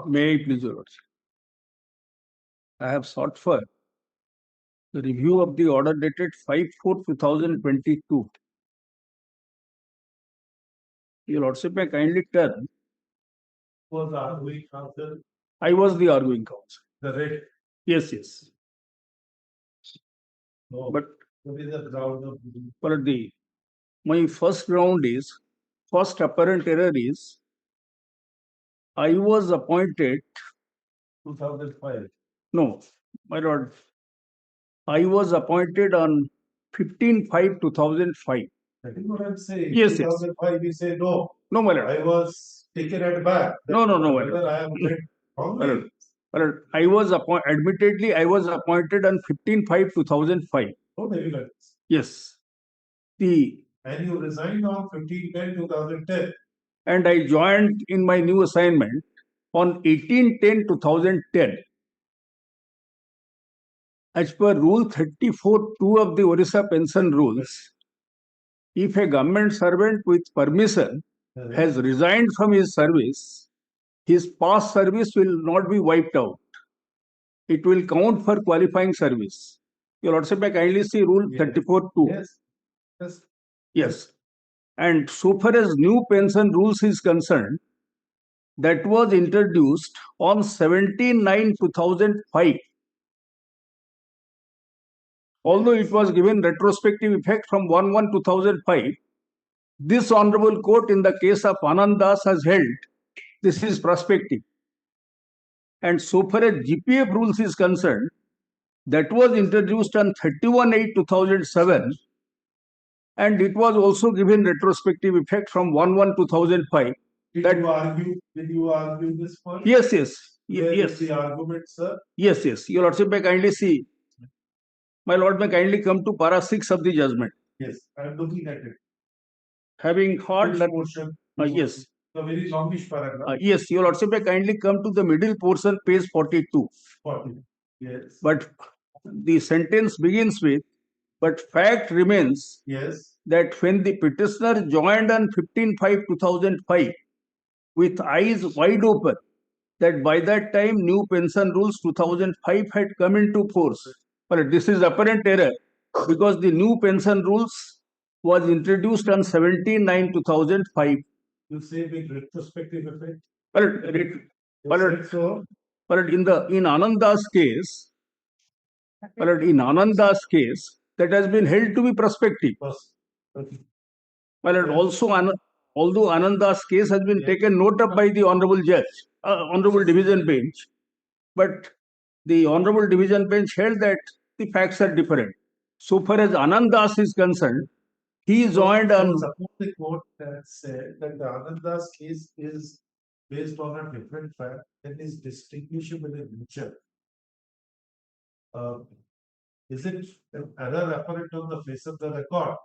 May I please, Your Lordship? I have sought for the review of the order dated 5/4/2022. Your Lordship may kindly tell. Was the arguing counsel I was the arguing counsel. the rate? Yes, yes. No. But What is the ground of my first ground is, first apparent error is, I was appointed, 2005? no, my lord, I was appointed on 15/5/2005. That is what I'm saying. Yes, yes. 2005, we say no. No, my lord. I was taken at back. No, my Whether lord. I am read My wrongly. lord, I was admittedly, I was appointed on 15/5/2005. No evidence. Yes. And you resigned on 15/10/2010. And I joined in my new assignment on 18/10/2010. As per Rule 34(2) of the Orissa Pension Rules, if a government servant with permission has resigned from his service, his past service will not be wiped out. It will count for qualifying service. Your Lordship, may kindly see Rule 34(2). Yes. Yes. Yes. And so far as new pension rules is concerned, that was introduced on 17/9/2005. Although it was given retrospective effect from 1/1/2005, this Honorable Court in the case of Anand Das has held this is prospective. And so far as GPF rules is concerned, that was introduced on 31/8/2007, and it was also given retrospective effect from 1/1/2005. Did you argue this point? Yes. Where Yes. is the argument, sir? Yes. Your Lordship, may kindly see. My Lord, may kindly come to para 6 of the judgment. Yes, I am looking at it. Having heard Which that. portion? Yes. The very longish paragraph. Yes, Your Lordship, may kindly come to the middle portion, page 42. 40. Yes. But the sentence begins with, but fact remains Yes. that when the petitioner joined on 15/5/2005 with eyes wide open, that by that time new pension rules 2005 had come into force. But this is apparent error because the new pension rules was introduced on 17/9/2005. You say with retrospective effect? But in Ananda's case, that has been held to be prospective. Okay. Although Ananda's case has been taken note of by the Honorable Judge, Honorable Division Bench, but the Honorable Division Bench held that the facts are different. So far as Anandas is concerned, he joined on. Suppose the court has said that the Ananda's case is based on a different fact and is distinguishable in nature. Is it an error apparent on the face of the record?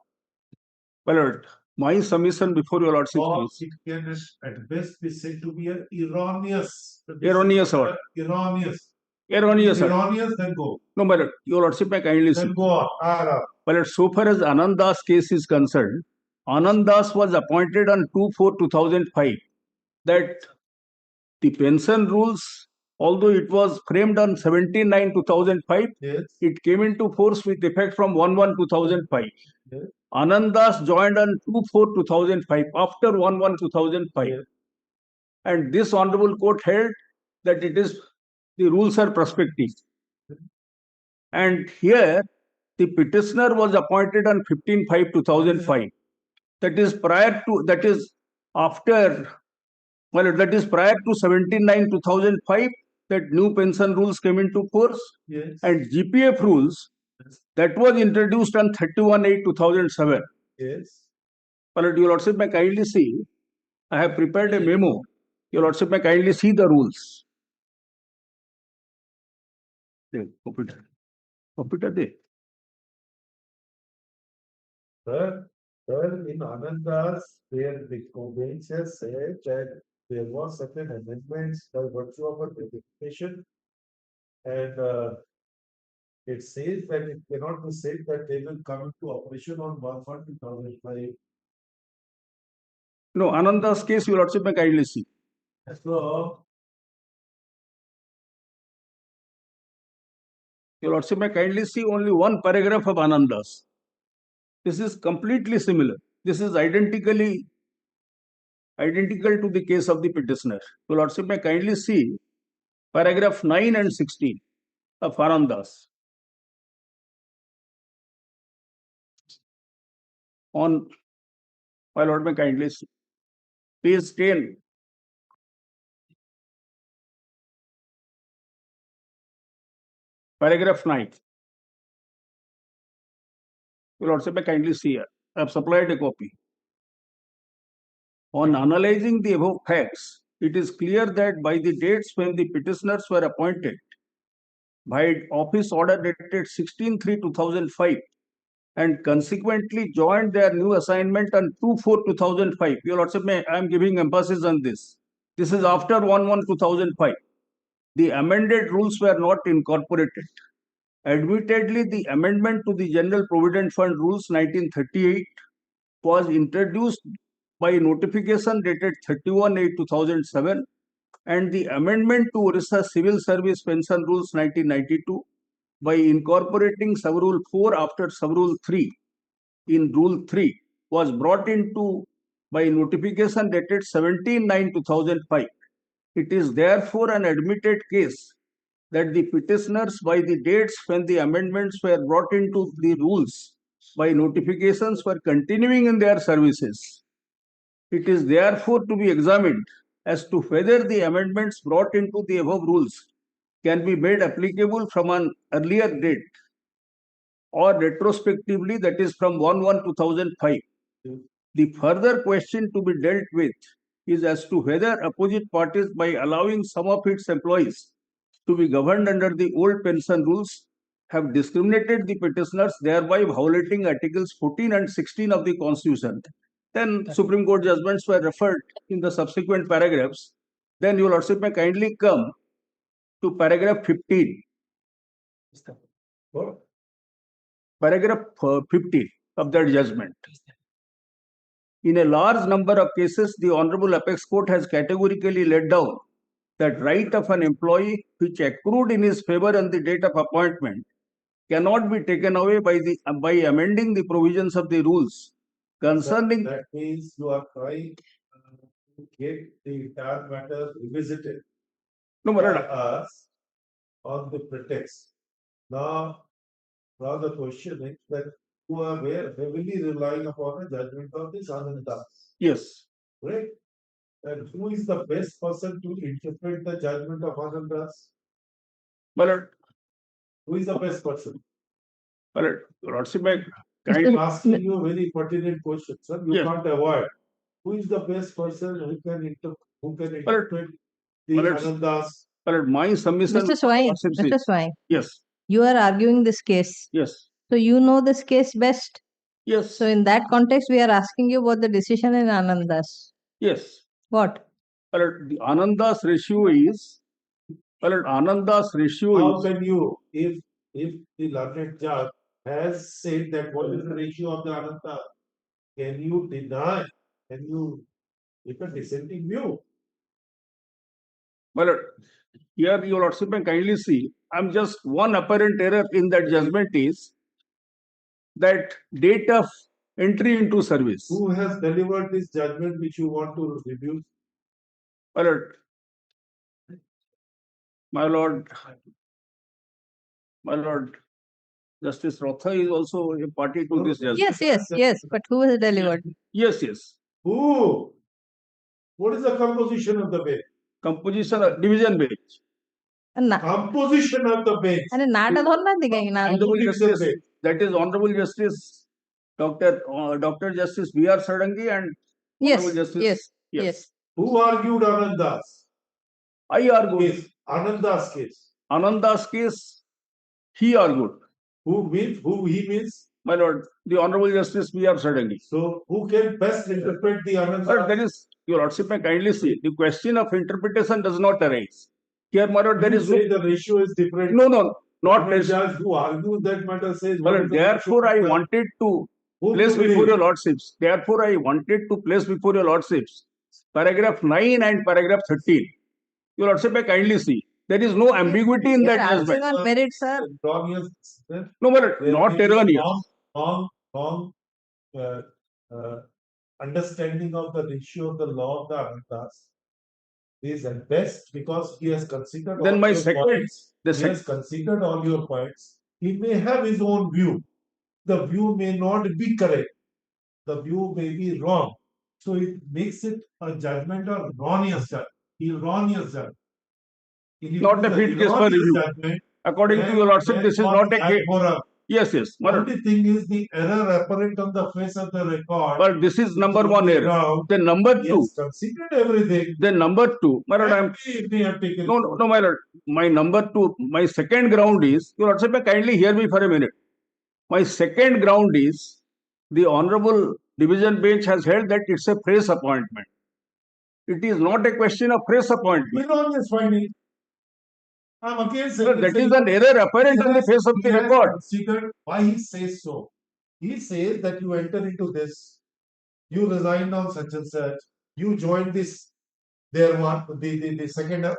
Well, my submission before your Lordship Or is. it can at best be said to be an erroneous. Erroneous order. Erroneous. Erroneous, then go. No, my Lord, your Lordship, may kindly see. Then go on. Well, so far as Anandas case is concerned, Anandas was appointed on 2/4/2005. That the pension rules, although it was framed on 17/9/2005, yes, it came into force with effect from 1/1/2005. Yes. Anandas joined on 2/4/2005 after 1/1/2005. Yes. And this Honorable Court held that the rules are prospective. And here the petitioner was appointed on 15/5/2005. That is prior to 17/9/2005 that new pension rules came into force. Yes. And GPF rules that was introduced on 31/8/2007. Yes. But your Lordship, may kindly see, I have prepared a memo. Your Lordship, may kindly see the rules. Computer there. Sir, in Anandas, where the bench has said that there was certain amendments by virtue of a designation, and it says that it cannot be said that they will come into operation on 1/1/2005. No, Ananda's case, your Lordship, may kindly see. So, your Lordship, may kindly see only one paragraph of Anandas. This is completely similar. This is identical to the case of the petitioner. Your Lordship, may kindly see paragraph 9 and 16 of Anandas. My Lord, may kindly see. Page 10. Paragraph 9. Your Lordship, may kindly see here. I have supplied a copy. On analyzing the above facts, it is clear that by the dates when the petitioners were appointed by office order dated 16/3/2005 and consequently joined their new assignment on 2/4/2005. Your Lordship, I am giving emphasis on this. This is after 1/1/2005. The amended rules were not incorporated. Admittedly, the amendment to the General Provident Fund Rules 1938 was introduced by notification dated 31/8/2007 and the amendment to Orissa Civil Service Pension Rules 1992 by incorporating Sub-Rule 4 after Sub-Rule 3 in Rule 3 was brought into by notification dated 17/9/2005. It is therefore an admitted case that the petitioners, by the dates when the amendments were brought into the rules by notifications, were continuing in their services. It is therefore to be examined as to whether the amendments brought into the above rules can be made applicable from an earlier date or retrospectively, that is from 1/1/2005. The further question to be dealt with is as to whether opposite parties, by allowing some of its employees to be governed under the old pension rules, have discriminated the petitioners, thereby violating Articles 14 and 16 of the Constitution. Then Supreme Court judgments were referred in the subsequent paragraphs. Then your Lordship may kindly come to paragraph 15. Paragraph 15 of that judgment. In a large number of cases, the Honorable Apex Court has categorically laid down that right of an employee which accrued in his favor on the date of appointment cannot be taken away by amending the provisions of the rules concerning. That means you are trying to get the entire matter revisited. No, by us on the pretext. Now the question is that you are heavily relying upon the judgment of this Ananda. Yes. Right? And who is the best person to interpret the judgment of Anandas? Well, who is the best person? Well, Lordship, I'm asking you a very pertinent question, sir. You Yes. can't avoid. Who is the best person who can interpret the Anandas? Well, my submission. Mr. Swai, Mr. Swai, Yes. you are arguing this case. Yes. So you know this case best. Yes. So in that context, we are asking you about the decision in Anandas. Yes. What? Well, the Anandas ratio is. Well, Anandas ratio How is. can you, if the learned judge has said that what is the ratio of the Ananda, can you deny? Can you take a dissenting view? Well, here your Lordship may kindly see, I'm just one apparent error in that judgment is that date of entry into service. Who has delivered this judgment which you want to review? Well, my Lord, Justice Ratho is also a party to this judgment. Yes. But who has delivered? Yes. Who? What is the composition of the bench? Composition of division bench. Composition of the bench. Honorable Justice, that is Honorable Justice Dr. Justice B.R. Sadangi and Honorable Justice. Yes. Who argued Anandas? I argued. Anandas case. Anandas case, he argued. Who he means? My Lord, the Honorable Justice B.R. Sadangi. So, who can best interpret the Anandas? But that is, your Lordship may kindly see, the question of interpretation does not arise. Here, my Lord, there is say the ratio is different. No, not the judge who argues that matter says. Well, therefore, I wanted to place before your Lordships. Therefore, I wanted to place before your Lordships paragraph 9 and paragraph 13. Your Lordship may kindly see. There is no ambiguity in that judgment. On merit, sir. No, but not erroneous. Wrong understanding of the ratio of the law of the Anandas is at best because he has considered then all my your second, points. He has considered all your points. He may have his own view. The view may not be correct. The view may be wrong. So it makes it a judgment of erroneous judgment. Erroneous judgment. Not a fit case for review. According to your Lordship, this is not a case. Yes. Only thing is the error apparent on the face of the record. But this is number one error. Then number two. Yes, considered everything. Then number two. My Lord, No, my Lord. My number two, my second ground is, your Lordship may kindly hear me for a minute. My second ground is, the Honorable Division Bench has held that it's a fresh appointment. It is not a question of fresh appointment. Erroneous finding. I'm again Sir, saying that is an error apparent on the face of the record. Considered why he says so. He says that you enter into this, you resigned on such and such, you joined this, there one, the second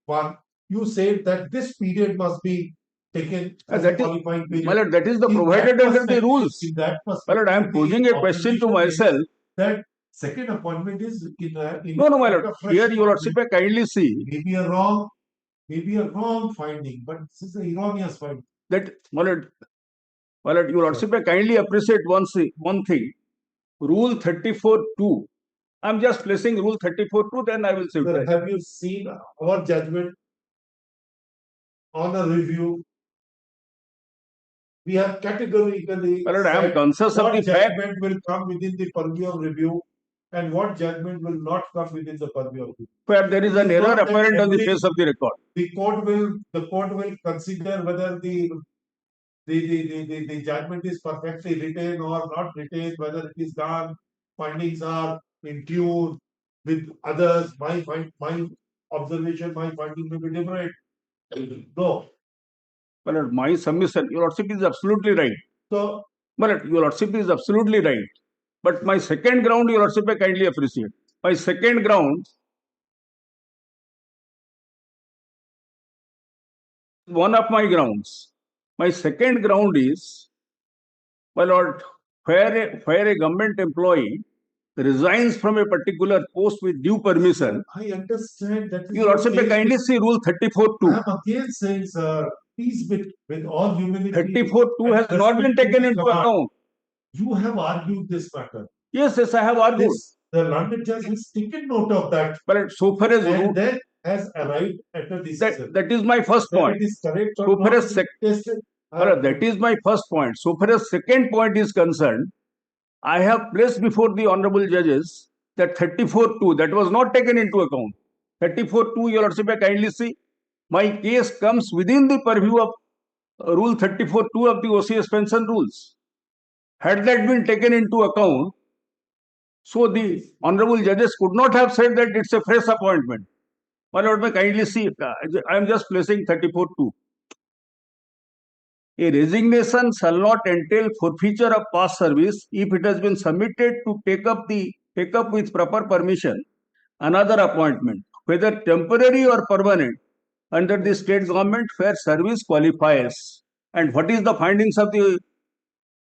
one, you said that this period must be taken as a qualifying period. My lord, that is the provided under the rules. In that My lord, I am posing a question to myself. That second appointment is in No, my lord. Here, your lordship, I kindly see. Maybe a wrong finding, but this is an erroneous finding. That, my lord, your lordship, I kindly appreciate one thing. Rule 34(2). I'm just placing rule 34(2), then I will say. Sir, have you seen our judgment on a review? We have categorically my lord, I am conscious of the fact. What judgment will come within the purview of review and what judgment will not come within the purview of review. Where there is an error apparent on the face of the record. The court will consider whether the judgment is perfectly written or not written, whether it is done, findings are in tune with others, my observation, my finding may be different. No. My lord, my submission, your lordship is absolutely right. So, my lord, your lordship is absolutely right. But my second ground, your lordship, I kindly appreciate. My second ground, one of my grounds. My second ground is, my lord, where a government employee resigns from a particular post with due permission. I understand that. You lordship, I kindly see rule 34(2). I am again saying, sir, please with all humility. 34(2) has not been taken into account. You have argued this matter. Yes, I have argued. The London judge has taken note of that. But so far as and then has arrived at a decision. That is my first point. It is correct or so far not, as that is my first point. So far as second point is concerned, I have placed before the honorable judges that 34(2) that was not taken into account. 34(2), your lordship, I kindly see. My case comes within the purview of rule 34(2) of the OCS pension rules. Had that been taken into account, so the honorable judges could not have said that it's a fresh appointment. My lord, may kindly see, I am just placing 34(2). A resignation shall not entail forfeiture of past service if it has been submitted to take up with proper permission another appointment, whether temporary or permanent, under the state government where service qualifies. And what is the findings of the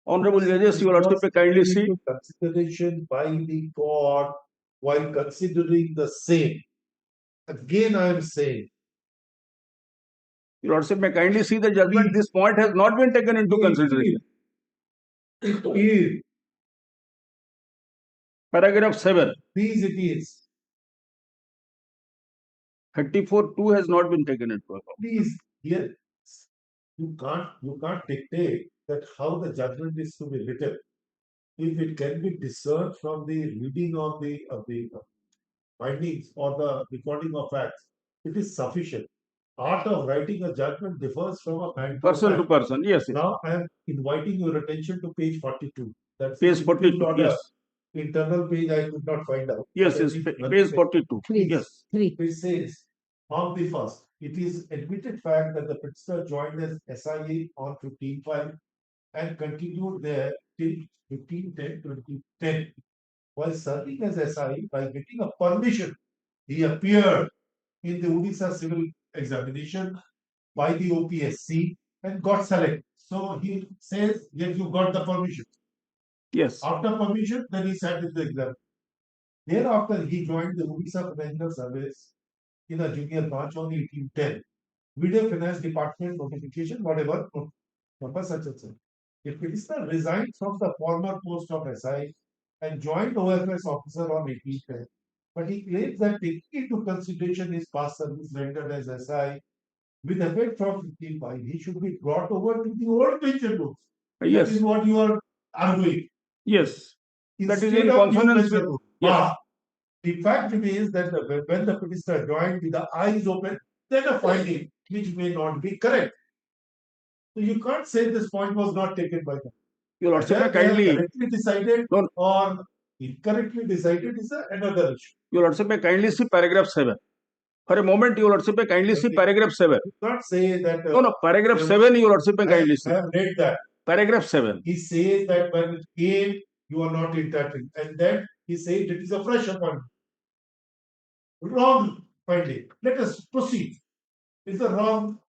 honorable judges? You will also kindly see. Consideration by the court while considering the same. Again, I am saying. You also may kindly see the judgment. This point has not been taken into consideration. It is. Paragraph 7. Please, it is. 34(2) has not been taken into account. Please, here you can't dictate that how the judgment is to be written. If it can be discerned from the reading of the findings or the recording of facts, it is sufficient. Art of writing a judgment differs from a man person to person. Yes. Now I am inviting your attention to page 42. That's page 42. Yes. Internal page I could not find out. Yes, page 42. Yes. It says on the first, it is admitted fact that the petitioner joined as SIA on 15/5 and continued there till 15/10/2010. While serving as SI, by getting a permission, he appeared in the Orissa civil examination by the OPSC and got selected. So he says, yes, you got the permission. Yes. After permission, then he sat in the exam. Thereafter, he joined the Orissa Financial Service in a junior branch on 1810. Video Finance Department notification, whatever, purpose such and such. If petitioner resigned from the former post of SI and joined OFS officer on 1810, but he claims that taking into consideration his past service rendered as SI with effect from 15/5, he should be brought over to the old pension rules. Yes. That is what you are arguing. Yes. That is in consonance with. Yes. The fact is that when the petitioner joined with the eyes open, then a finding which may not be correct. So you can't say this point was not taken by them. Your lordship, kindly correctly decided or incorrectly decided is another issue. Your lordship, kindly see paragraph 7. For a moment, Your Lordship, kindly see paragraph 7. Not say that. No, paragraph 7, Your Lordship, kindly see. I have read that. Paragraph 7. He says that when it came, you are not interpreting. And then he says it is a fresh appointment. Wrong finding. Let us proceed. It's a wrong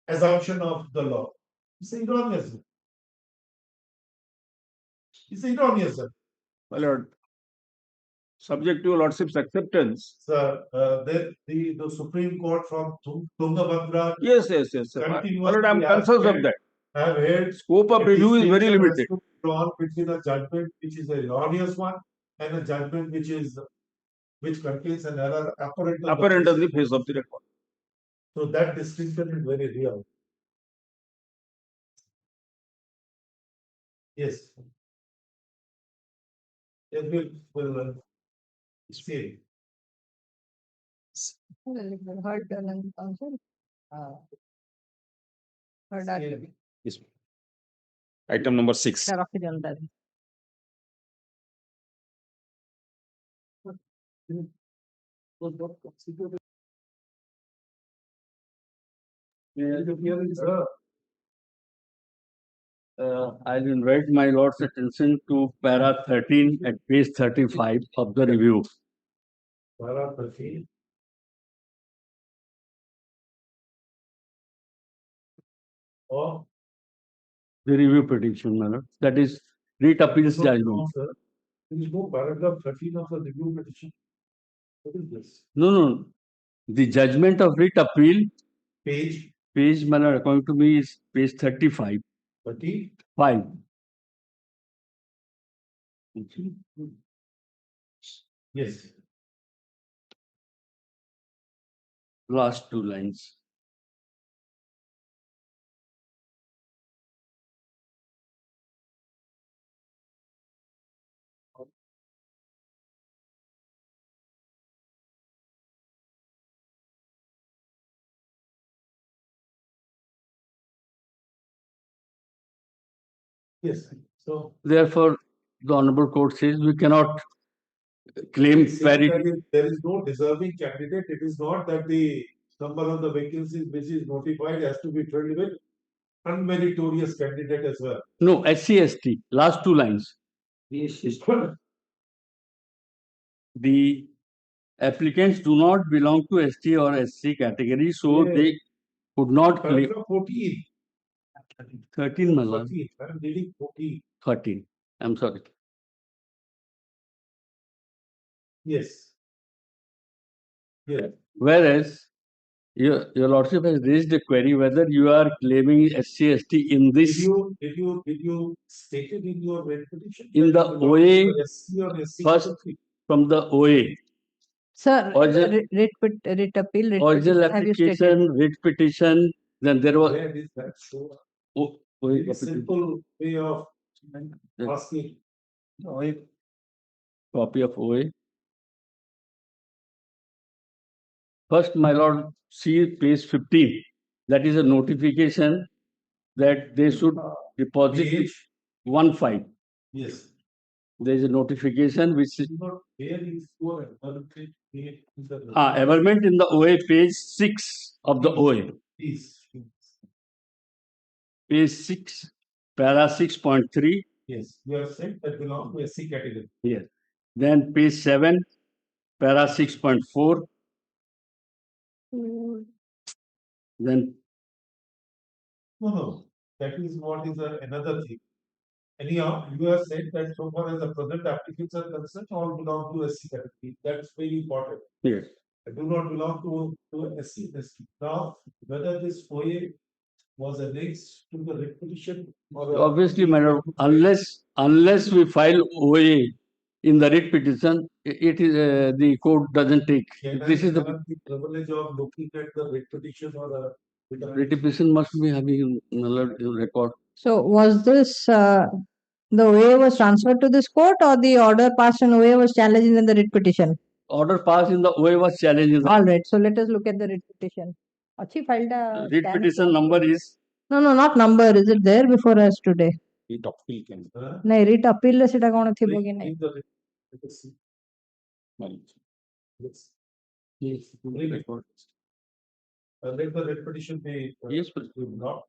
assumption of the law. It's erroneous. It's erroneous, sir. My Lord, subject to Your Lordship's acceptance. Sir, the Supreme Court from Tungabhadra. Yes. My Lord, I am conscious of that. I have heard scope of review is very limited. Drawn between a judgment which is an erroneous one and a judgment which contains an error apparent on the face of the record. So that distinction is very real. Yes. Yes, we'll see. Heard counsel. Heard argument. Yes. Item number 6. I'll invite my Lord's attention to para 13 at page 35 of the review. Para 13. Oh. The review petition, my Lord. That is writ appeals judgment. There is no paragraph 13 of the review petition. What is this? No. The judgment of writ appeal. Page, my Lord, according to me, is page 35. 35. Yes. Last two lines. Yes. So therefore, the Honorable Court says we cannot claim parity. There is no deserving candidate. It is not that the number of the vacancies which is notified has to be filled with unmeritorious candidate as well. No, SC/ST. Last two lines. The applicants do not belong to ST or SC category, so they could not claim. 14. 13, my Lord. 14. I'm reading 14. 13. I'm sorry. Yes. Yes. Whereas your Lordship has raised a query whether you are claiming SC/ST in this. Did you state it in your writ petition? In the OA, SC or SC first category? from the OA. Sir, Original writ appeal, application, writ petition, then there was. Where is that show? OA Simple way of asking. Copy of OA. First, my Lord, see page 15. That is a notification that they should deposit 1/5. Yes. There is a notification which is Where is your averment in the OA, page 6 of the OA. Page 6, para 6.3. Yes, you have said that belong to SC category. Yes. Then page 7, para 6.4. Then No. That is what is another thing. Anyhow, you have said that so far as the present applicants are concerned, all belong to SC category. That's very important. yes. I do not belong to SC. Now, whether this OA was annexed to the writ petition or Obviously, my Lord, unless we file OA in the writ petition, it is the court doesn't take. This is the privilege of looking at the writ petition or the writ petition must be having record. So was this the OA was transferred to this court, or the order passed on OA was challenged in the writ petition? Order passed in the OA was challenged. All right. So let us look at the writ petition. Achi filed a writ petition number is. No, not number. Is it there before us today? Writ appeal can. No, writ appeal le seta kona thibo ki nahi. Let the repetition be. Yes, please. Not.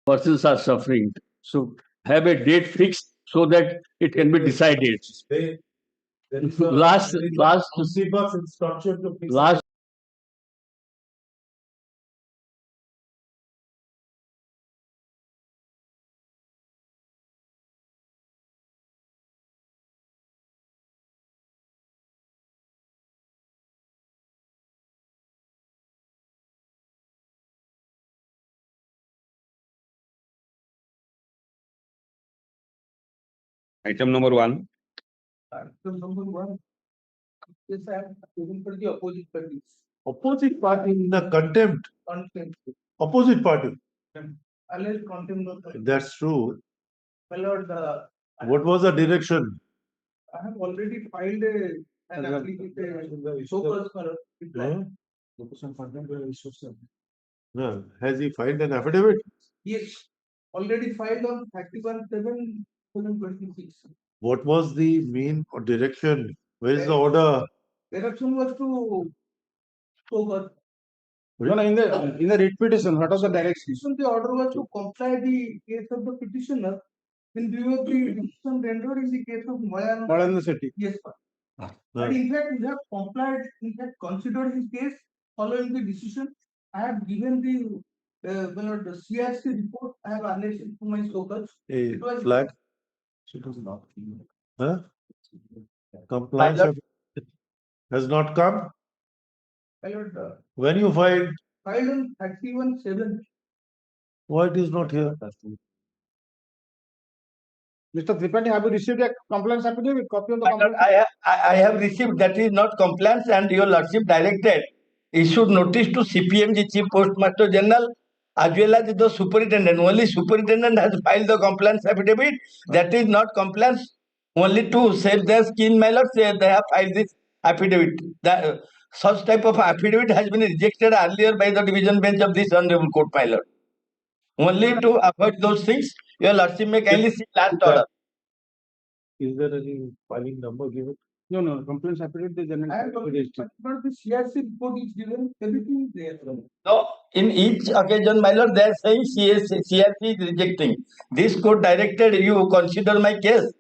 Persons are suffering. So have a date fixed so that it can be decided. Last Item number 1. Item number 1. Yes, I am looking for the opposite parties. Opposite party in the contempt. Contempt. Opposite party. Alleged contempt of the. That's true. My lord, What was the direction? I have already filed an application. So-called reply. No. Has he filed an affidavit? Yes, already filed on 31/7/2026. What was the mean or direction? Where is the order? Direction was to so No, in the writ petition, what was the direction? the order was to comply the case of the petitioner in view of the decision rendered in the case of Malayana City. Yes, sir. No. But in fact, we have complied, in fact, considered his case following the decision. I have given the CRC report. I have annexed it to my so-called. A It was flag? Huh? Compliance has not come? filed When you filed? on 31/7. Why it is not here? Mr. Tripathi, have you received a complaint affidavit? Copy of the My lord, complaint? I have received, that is not compliance, and your lordship directed issued notice to CPMG, Chief Postmaster General, as well as the superintendent. Only superintendent has filed the compliance affidavit. That is not compliance. Only to save their skin, my lord, they have filed this affidavit. That, such type of affidavit has been rejected earlier by the division bench of this honorable court, my lord. Only to avoid those things, your lordship may kindly see last order. Is there any filing number given? No. Complaint affidavit is I have but the CRC report is given, everything is there. No, in each occasion, my lord, they are saying CRC is rejecting. This court directed you consider my case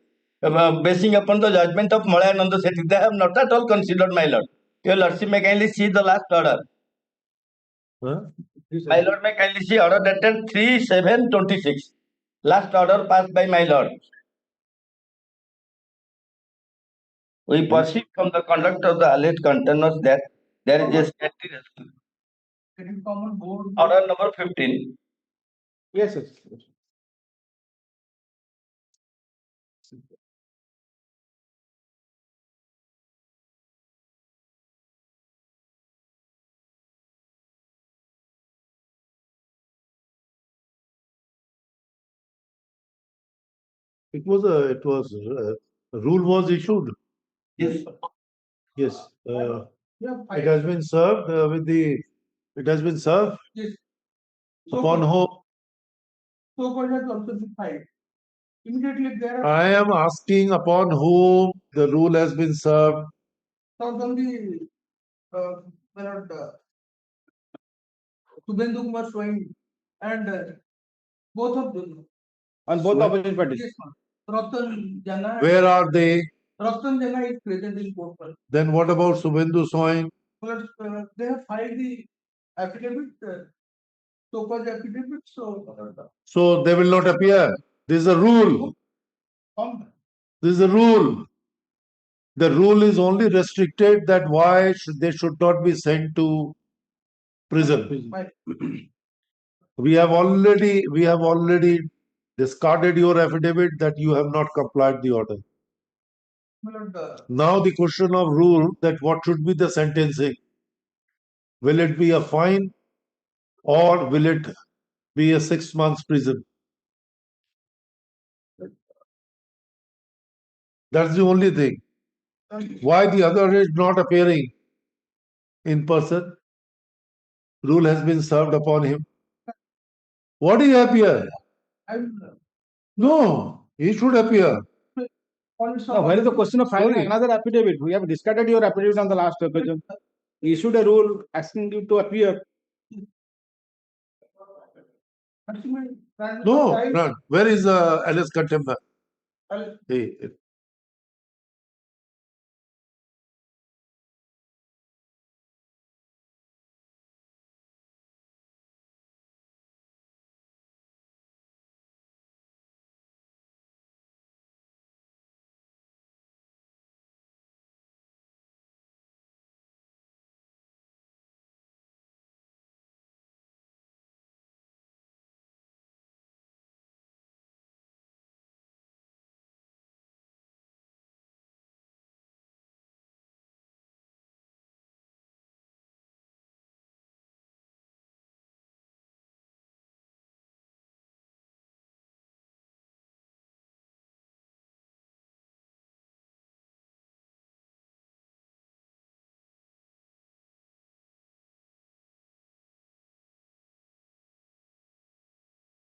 basing upon the judgment of Malayananda Sethi. They have not at all considered, my lord. Your lordship may kindly see the last order. Huh? My lord may kindly see order dated 3/7/26. Last order passed by my lord. We perceive from the conduct of the alleged containers that there is a safety rescue. Common board. Order number 15. Yes. It was a rule was issued. Yes. Yes. It has been served it has been served Yes. upon whom? So called has also been filed. Immediately there are I am asking upon whom the rule has been served. served on the Subhendu Kumar Swain and both of them. On both opposition parties. Yes, ma'am. Ratan Jana. Where are they? Ratan Jana is present in court. Then what about Subhendu Soin? But they have filed the affidavit, so-called affidavit. So they will not appear. This is a rule. This is a rule. The rule is only restricted that they should not be sent to prison. We have already discarded your affidavit that you have not complied the order. Now the question of rule that what should be the sentencing? Will it be a fine or will it be a 6 months prison? That's the only thing. Why the other is not appearing in person? Rule has been served upon him. What do you appear? No, he should appear. No, where is the question of filing another affidavit? We have discarded your affidavit on the last occasion. We issued a rule asking you to appear. No, none. Where is Alice Contempt? Hey,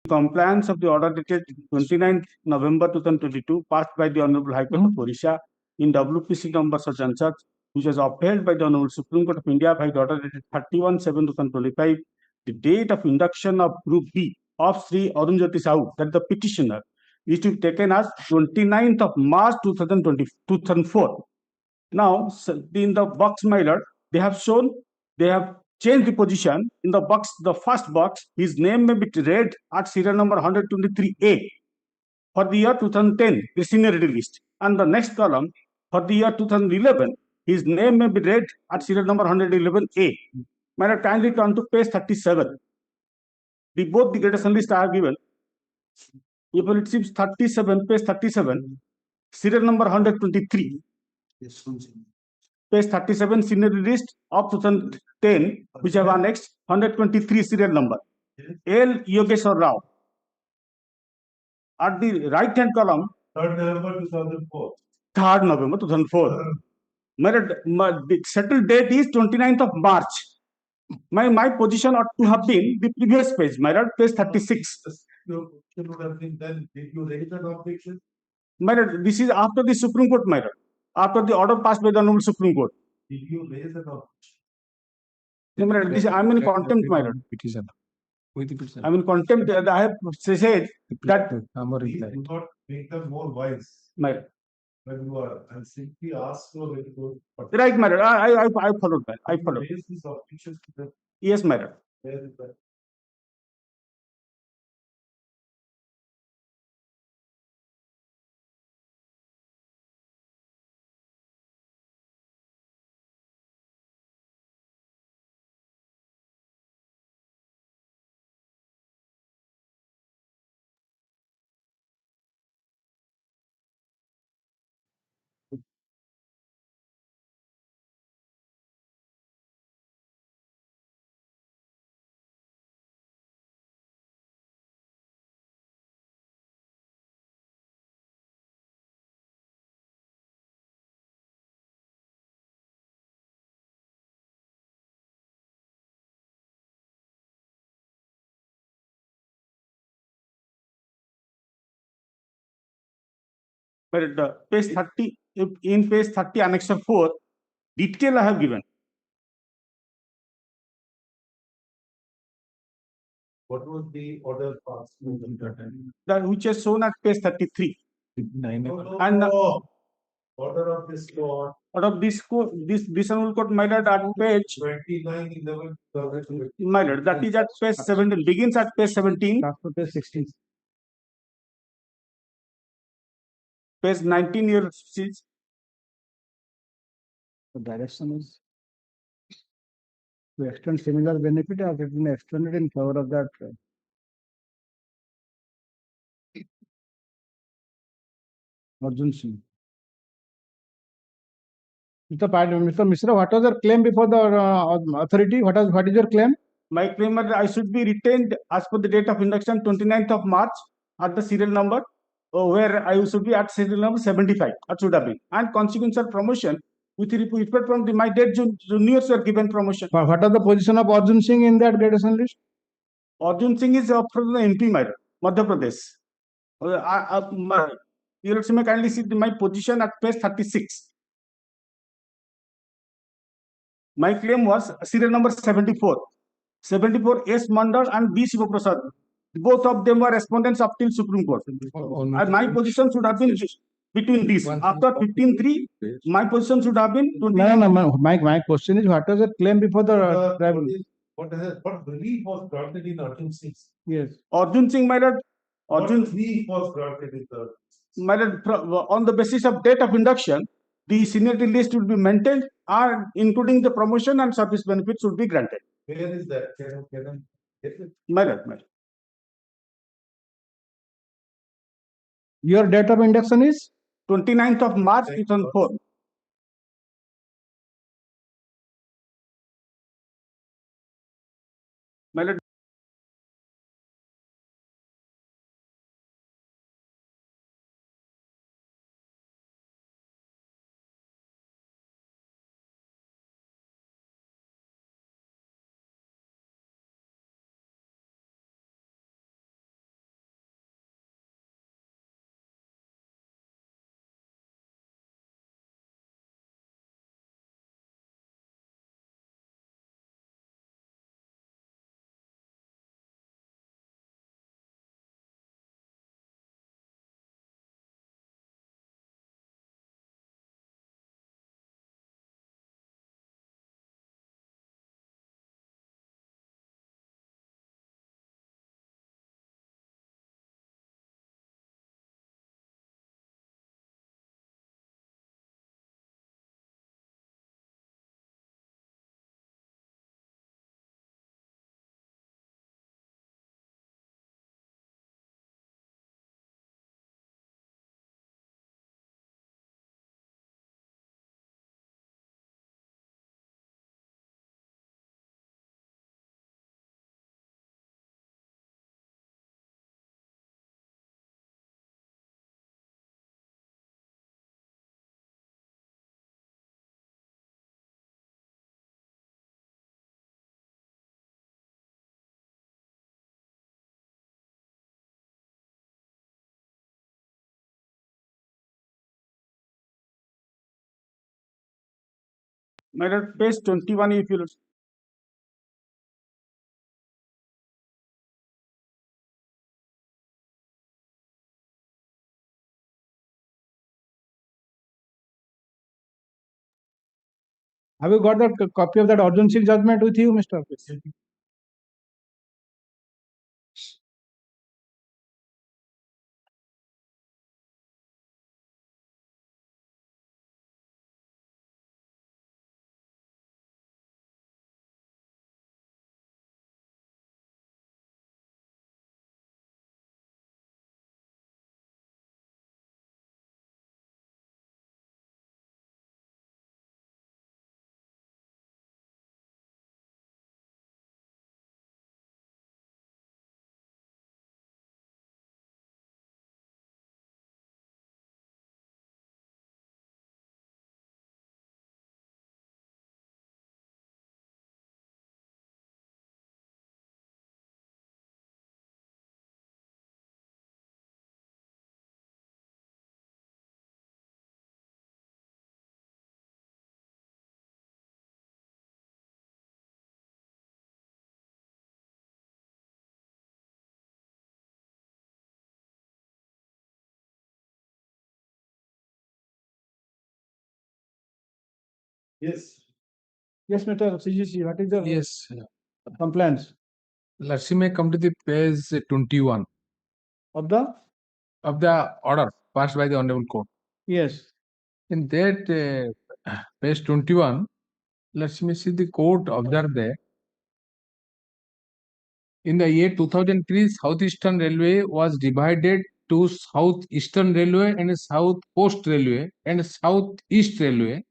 Compliance of the order dated 29th November 2022 passed by the Honorable High Court of Orissa in WPC number such and such, which was upheld by the Honorable Supreme Court of India by the order dated 31/7/2025. The date of induction of Group B of Sri Arunjyoti Sahu, that the petitioner, is to be taken as 29th of March 2004. Now, in the box, my lord, they have changed the position in the box, the first box. His name may be read at serial number 123A for the year 2010, the seniority list. And the next column for the year 2011, his name may be read at serial number 111A. May I kindly turn to page 37. Both the gradation list are given. If it seems 37, page 37, serial number 123. Page 37, seniority list of 2010, which have annexed 123 serial number. L. Yogeshwar Rao. At the right hand column, 3rd November 2004. 3rd November 2004. My settled date is 29th of March. My position ought to have been the previous page, my lord, page 36. Your question would have been then, did you raise an objection? My lord, this is after the Supreme Court, my lord. After the order passed by the Honorable Supreme Court. Did you raise an objection? I'm in contempt, my lord. I'm in contempt. I have said that. Do not make them more wise. My lord. When you are, and simply ask for it. Right, my lord. I followed that. I followed. Raise these objections to them. Yes, my lord. Where is that? But page 30, in page 30, annexure 4, detail I have given. What was the order passed? That which is shown at page 33. And order of this law. Out of this code, this annual code, my lord, at page 29, 11, my lord, that is at page 17, begins at page 17. After page 16. Page 19, your sees. The direction is to extend similar benefit as it been extended in favor of that. Arjun Singh. Mr. Mishra, what was your claim before the authority? What is your claim? My claim is I should be retained as per the date of induction, 29th of March, at the serial number, where I should be at serial number 75. That should have been. And consequential promotion with respect from my date, juniors were given promotion. What are the position of Arjun Singh in that gradation list? Arjun Singh is from the MP, Madhya Pradesh. You will kindly see my position at page 36. My claim was serial number 74. 74 S. Mandal and B. Shiva Prasad. Both of them were respondents up till Supreme Court. And my position should have been between these. After 15-3, my position should have been 29. No. My question is, what was the claim before the tribunal? What relief was granted in Arjun Singh? Yes. Arjun Singh, my lord. Arjun relief was granted in the. My lord, on the basis of date of induction, the seniority list will be maintained, and including the promotion and service benefits should be granted. Where is that? Can I get it? My lord. Your date of induction is 29th of March 2004. My lord. My lord, page 21, if you have you got that copy of that Arjun Singh judgment with you, Mr. Yes. Yes, Mr. CGC, what is the Yes. complaints Let's may come to the page 21 of the? of the order passed by the Honorable Court. Yes. In that page 21, let me see the court observed there. In the year 2003, Southeastern Railway was divided to Southeastern Railway and South Coast Railway and Southeast Railway.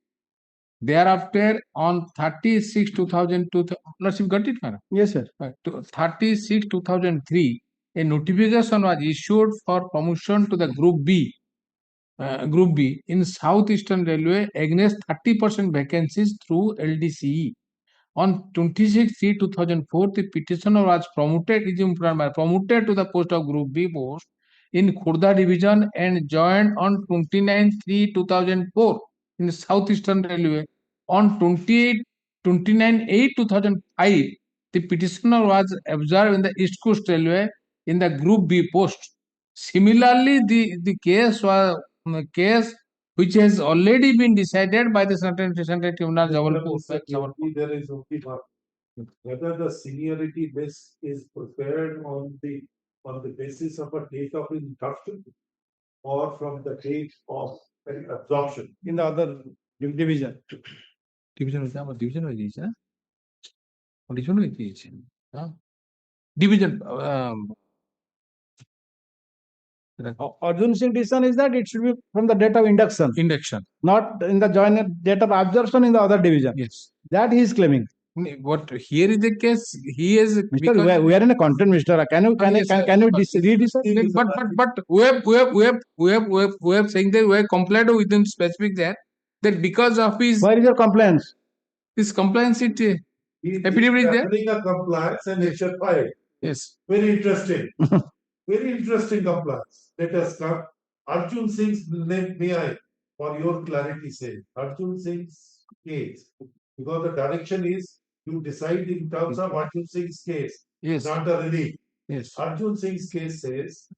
Thereafter, on 36 2002, let's got it, madam. Yes, sir. 36 2003, a notification was issued for promotion to the Group B. Group B in Southeastern Railway against 30% vacancies through LDCE. On 26/3/2004, the petitioner was promoted to the post of Group B post in Khurda division and joined on 29/3/2004 in the Southeastern Railway. On 29/8/2005, the petitioner was observed in the East Coast Railway in the Group B post. Similarly, the case which has already been decided by the Central Tribunal, Jabalpur. There is only one. Whether the seniority list is prepared on the basis of a date of induction or from the date of absorption. In the other division. Division is our division wise, huh? Division wise, huh? Division. Arjun Singh decision is that it should be from the date of induction. Induction. Not in the joint date of absorption in the other division. Yes. That he is claiming. What here is the case? He is. Mr. We are in a content, Mr. Can you read this? But we have saying that we have complied within specific that because of his. Where is your complaints? His compliance it. Affidavit is there. A compliance and nature file. Yes. Very interesting. Very interesting compliance. Let us come. Arjun Singh's name, may I, for your clarity sake, Arjun Singh's case, because the direction is you decide in terms of Arjun Singh's case, yes, not a relief. Yes. Arjun Singh's case says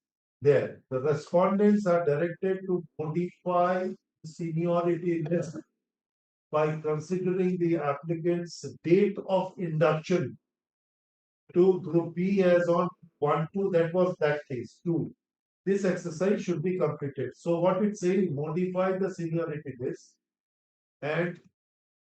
there the respondents are directed to modify seniority list by considering the applicant's date of induction to Group B as on 1-2, that was that case. 2. This exercise should be completed. So what it says, modify the seniority list and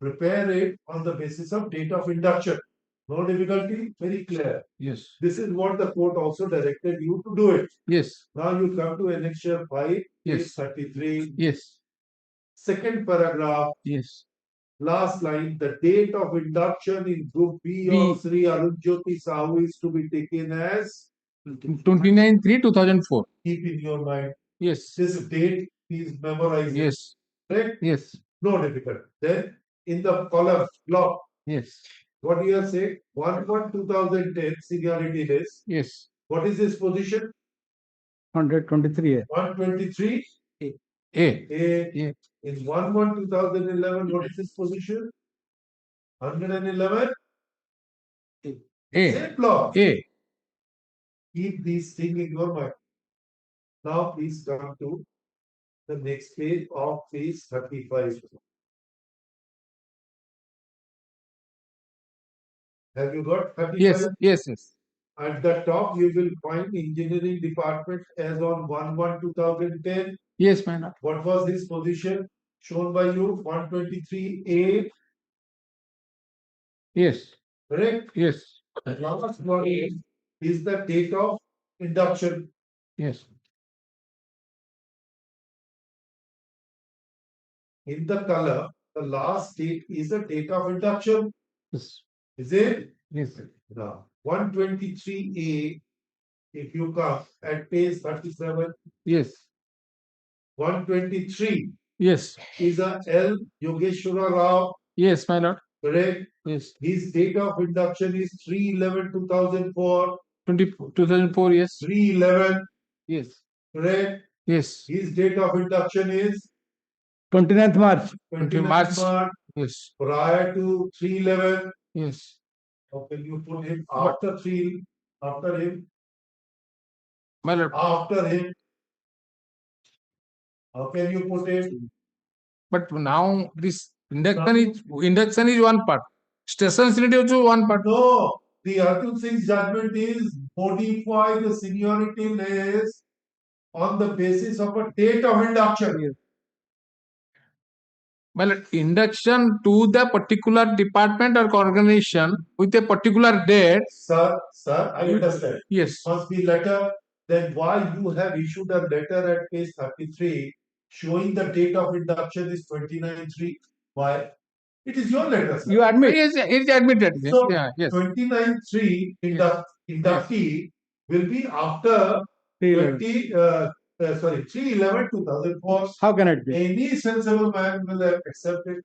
prepare it on the basis of date of induction. No difficulty, very clear. Yes. This is what the court also directed you to do it. Yes. Now you come to annexure 5, yes, 33. Yes. Second paragraph. Yes. Last line, the date of induction in Group B of Sri Arun Jyoti Sahu is to be taken as 29/3/2004. Keep in your mind. Yes. This date is memorized. Yes. Correct? Yes. No difficult. Then in the column block. Yes. What you have said, 1/1/2010 seniority list. Yes. What is his position? 123A. 123. A. In 1/1/2011, what is his position? 111. Same block. A. Keep these things in your mind. Now please come to the next page of page 35. Have you got 35? Yes. Yes. Yes. At the top, you will find engineering department as on 1/1/2010. Yes, my lord. What was his position? Shown by you, 123A. Yes. Correct? Yes. Last one is the date of induction. Yes. In the color, the last date is the date of induction. Yes. Is it? Yes. Now, 123A, if you come at page 37. Yes. 123. Yes. Is a L. Yogeshwara Rao. Yes, my lord. Correct? Yes. His date of induction is 3/11/2004. 2004, yes. 3/11. Yes. Correct? Yes. His date of induction is 29th March. 29th March. Yes. Prior to 3/11. Yes. How can you put him after 3? After him? My lord. After him. How can you put him? But now this Induction is one part. Station seniority also one part. No, the Arjun Singh's judgment is modify the seniority list on the basis of a date of induction. Well, induction to the particular department or organization with a particular date. Sir, I understand. Yes. Must be letter. Then why you have issued a letter at page 33 showing the date of induction is 29/3? Why? It is your letter, sir. You admit. It is admitted. So, Yeah, yes. 29/3 inductee will be after 3/11/2004. How can it be? Any sensible man will have accepted.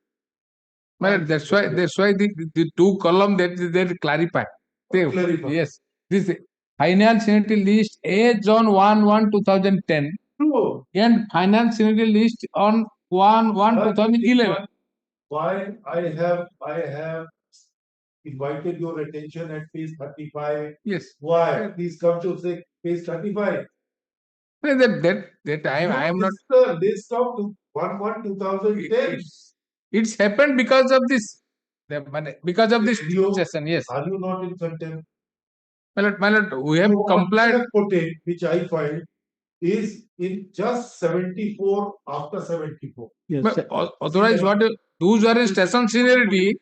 Well, that's why the two column that they clarify. Yes. This finance seniority list as on 1/1/2010 and finance seniority list on 1/1/2011. Why I have invited your attention at page 35. Yes. Why? Please come to say page 35. That I am not. The list of 1/1/2010. It's happened because of this. Because of this session. Yes. Are you not in contempt? My lord, we have complied. Which I find is in just 74 after 74. Yes. But otherwise, those are in station seniority.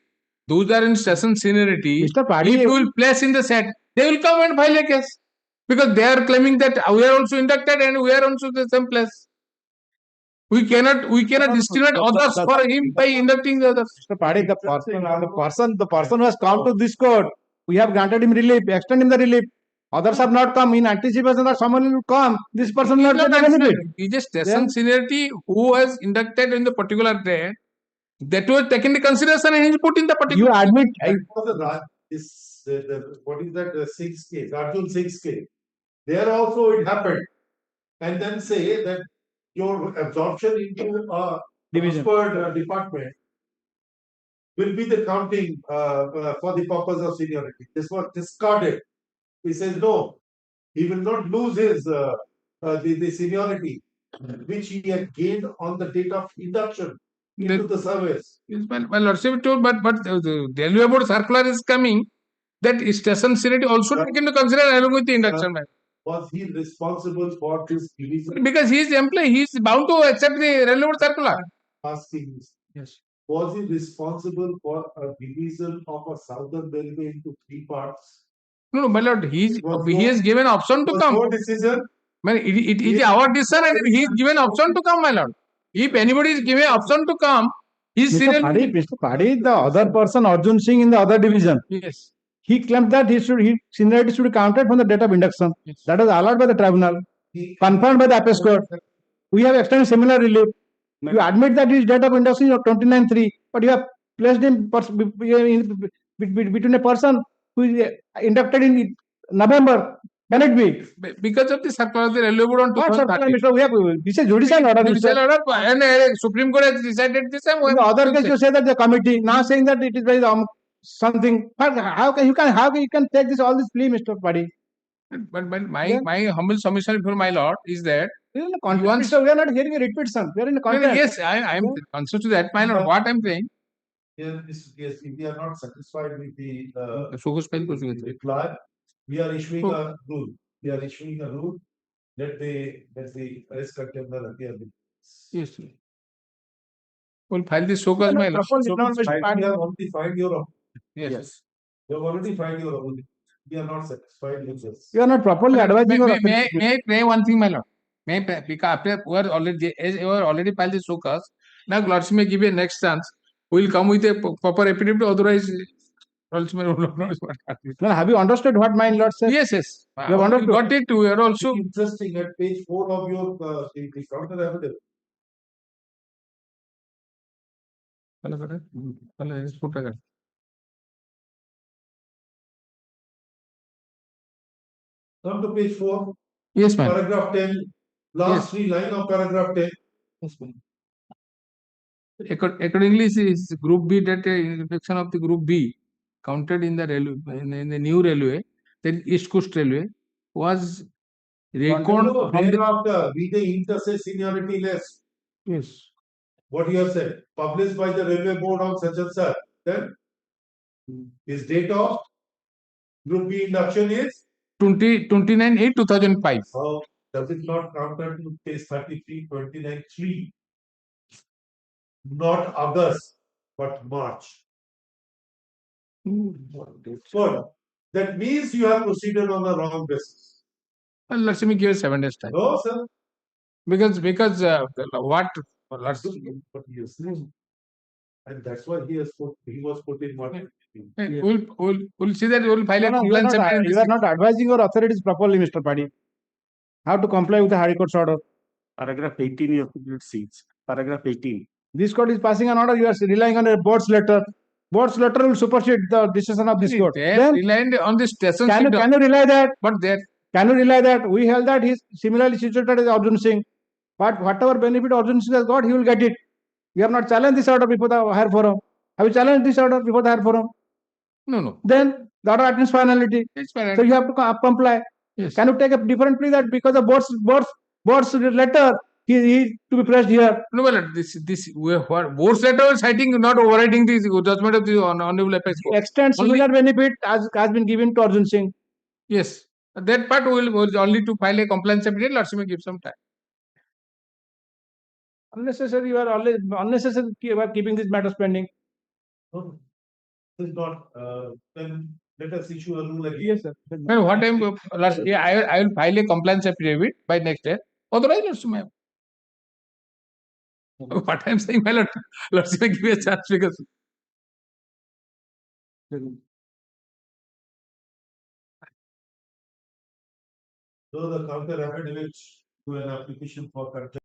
Those are in station seniority. Mr. Paddy, if you will place in the set, they will come and file a case because they are claiming that we are also inducted and we are also the same place. We cannot discriminate others for him by inducting the others. Mr. Paddy, the person who has come to this court, we have granted him relief, extend him the relief. Others have not come in anticipation that someone will come. This person will not get benefit. He just station seniority who was inducted in the particular day. That was taken into consideration and he put in the particular. You admit. What is that Singh's case, Arjun Singh's case? There also it happened. And then say that your absorption into a transferred department will be the counting for the purpose of seniority. This was discarded. He says no, he will not lose his the seniority which he had gained on the date of induction into the service. Well, Lordship told, but the Delhi Board circular is coming that station seniority also taken into consideration along with the induction. Was he responsible for this division? Because he is employee, he is bound to accept the Railway Board circular. Asking this. Yes. Was he responsible for a division of a southern railway into 3 parts? No, my lord, he has given option to come. No decision. It is our decision and he is given option to come, my lord. If anybody is given option to come, Mr. Paddy, the other person, Arjun Singh in the other division. Yes. He claimed that his seniority should be counted from the date of induction. Yes. That was allowed by the tribunal, confirmed by the appeals court. We have extended similar relief. You admit that his date of induction is 29/3, but you have placed him between a person who is inducted in November. Can it be? Because of the circular of the Railway Board on 2013. This is judicial order. Judicial order and Supreme Court has decided this. In the other case, you say that the committee now saying that it is very something. How can you can take this all this plea, Mr. Paddy? But my humble submission for my lord is that we are not hearing a repeat, son. We are in a context. Yes, I am concerned to that, my lord. What I am saying. Yes, if we are not satisfied with the reply, we are issuing a rule. We are issuing a rule that the arrest contender appear. Yes. We'll file this so called my lord. You have already filed your. Yes. You have already filed your. We are not satisfied with this. You are not properly advising. May I pray one thing, my lord? May I pray? Because after we are already filed the so-cause, now lords may give a next chance. We will come with a proper affidavit. Otherwise, have you understood what my lord said? Yes. You have understood. Got it. We are also interesting at page 4 of your counter affidavit. Come to page 4. Yes, ma'am. Paragraph 10. Last 3 line of paragraph 10. Yes, ma'am. Accordingly, is Group B that infection of the Group B counted in the railway in the new railway, the East Coast Railway was reckoned from thereafter, we the interstate seniority list. Yes. What you have said, published by the Railway Board on such and such. Then his date of Group B induction is 29/8/2005. how does it not counter to case 33, 29/3? Not August, but March. Good. That means you have proceeded on the wrong basis. Well, let me give 7 days time. No, sir. Because what? What he is saying. And that's why he was put in what. We'll see that we'll file a No, you are compliance not, appeal. you are not advising your authorities properly, Mr. Paddy. How to comply with the High Court's order. Paragraph 18 you have to read seats. Paragraph 18. This court is passing an order, you are relying on a board's letter. Board's letter will supersede the decision of this court. They Then relied on the station. can you rely that? But there. Can you rely that? We held that he is similarly situated as Arjun Singh. But whatever benefit Arjun Singh has got, he will get it. You have not challenged this order before the higher forum. Have you challenged this order before the higher forum? No. Then the order attains finality. It's finality. So you have to comply. Yes. Can you take a different plea that because of board's letter, he to be pressed here? No, well, board's letter is citing, not overriding the judgment of the Honorable Apex Court. Extent similar benefit has been given to Arjun Singh. Yes. That part will only to file a compliance appeal. Let's give some time. Unnecessary, you are always unnecessary keeping these matters pending. No, this is not. Then let us issue a rule again. Yes, sir. Well, what time? I will file a compliance affidavit by next day. Otherwise, let's ma'am. What I'm saying, my lord, let's give a chance because. So the counter affidavit to an application for contempt.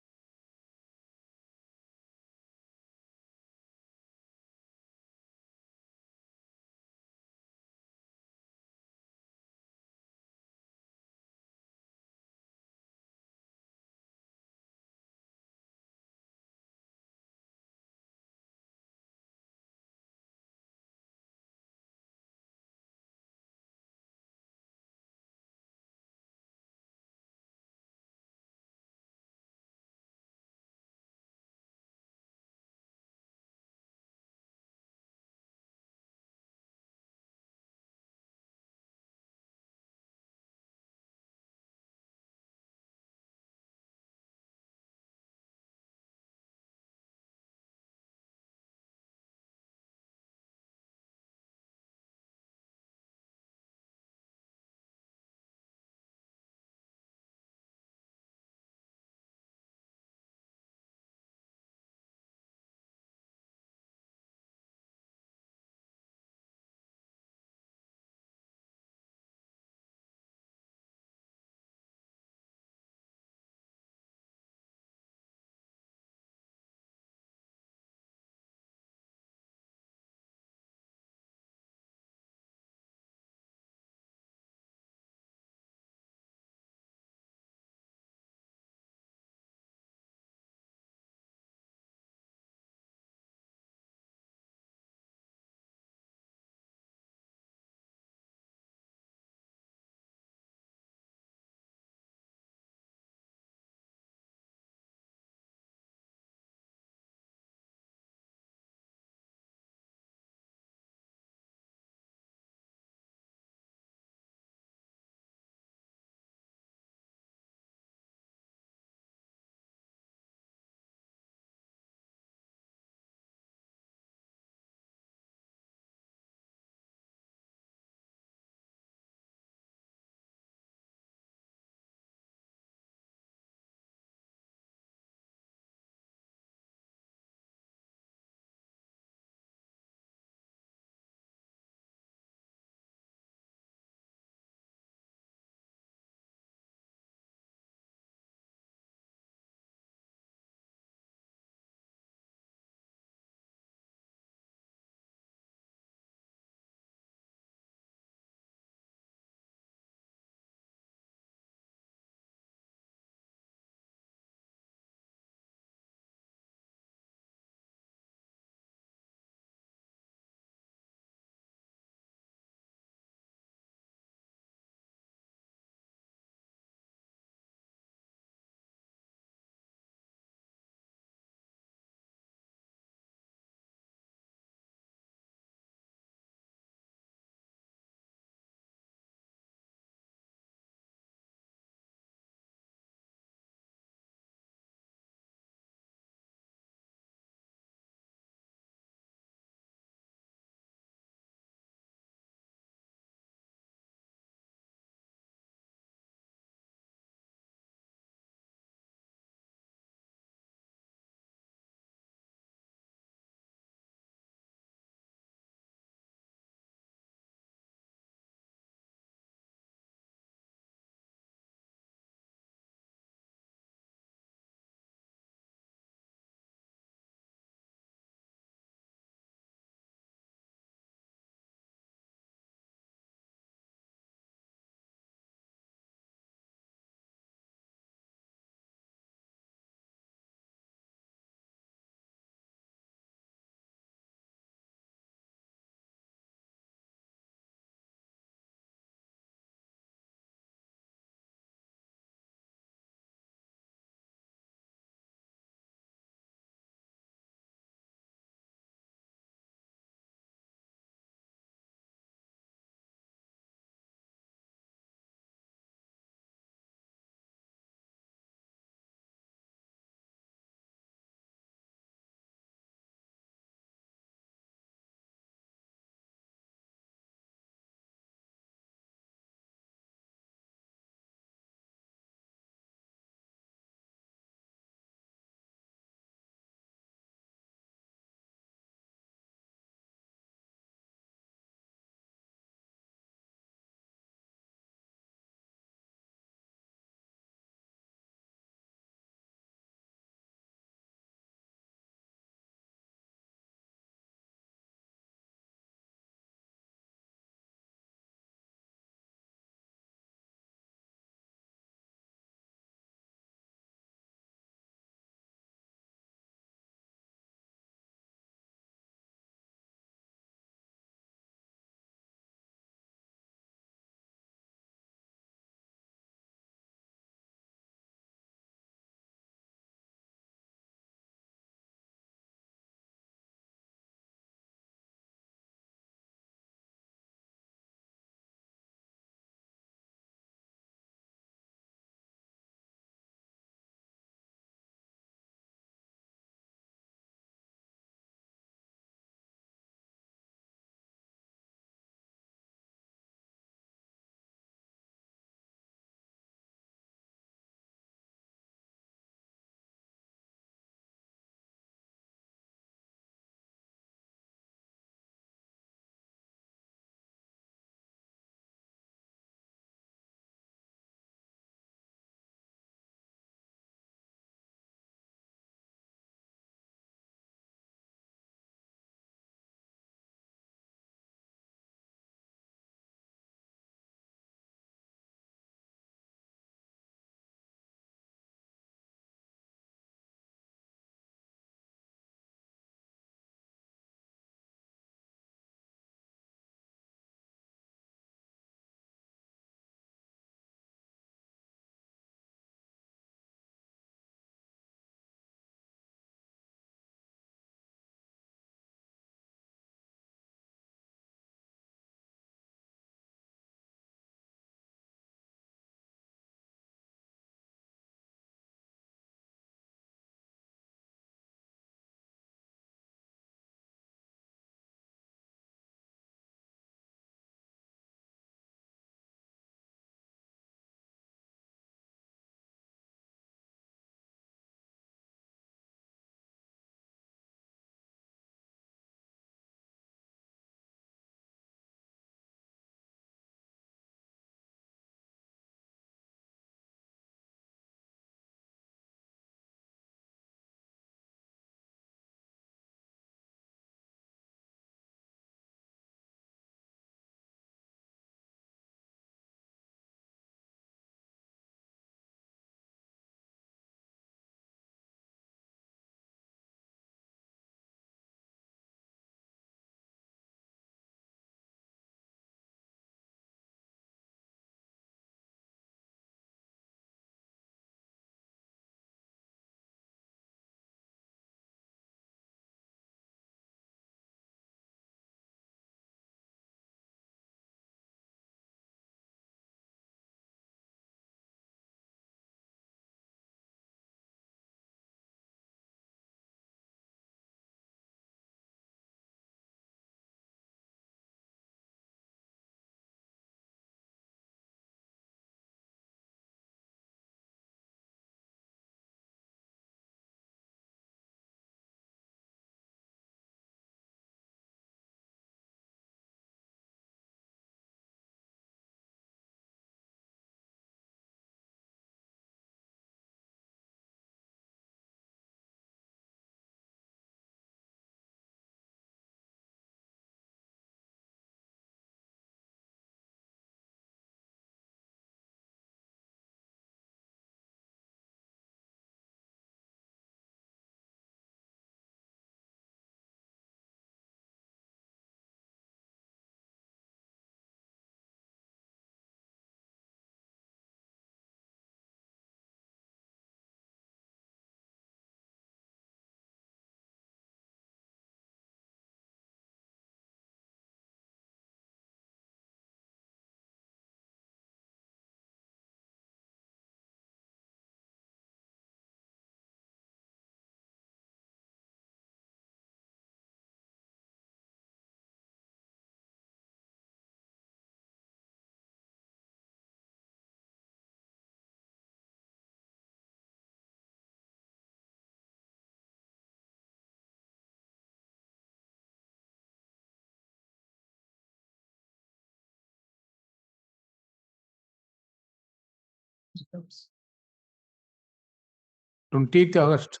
20th August.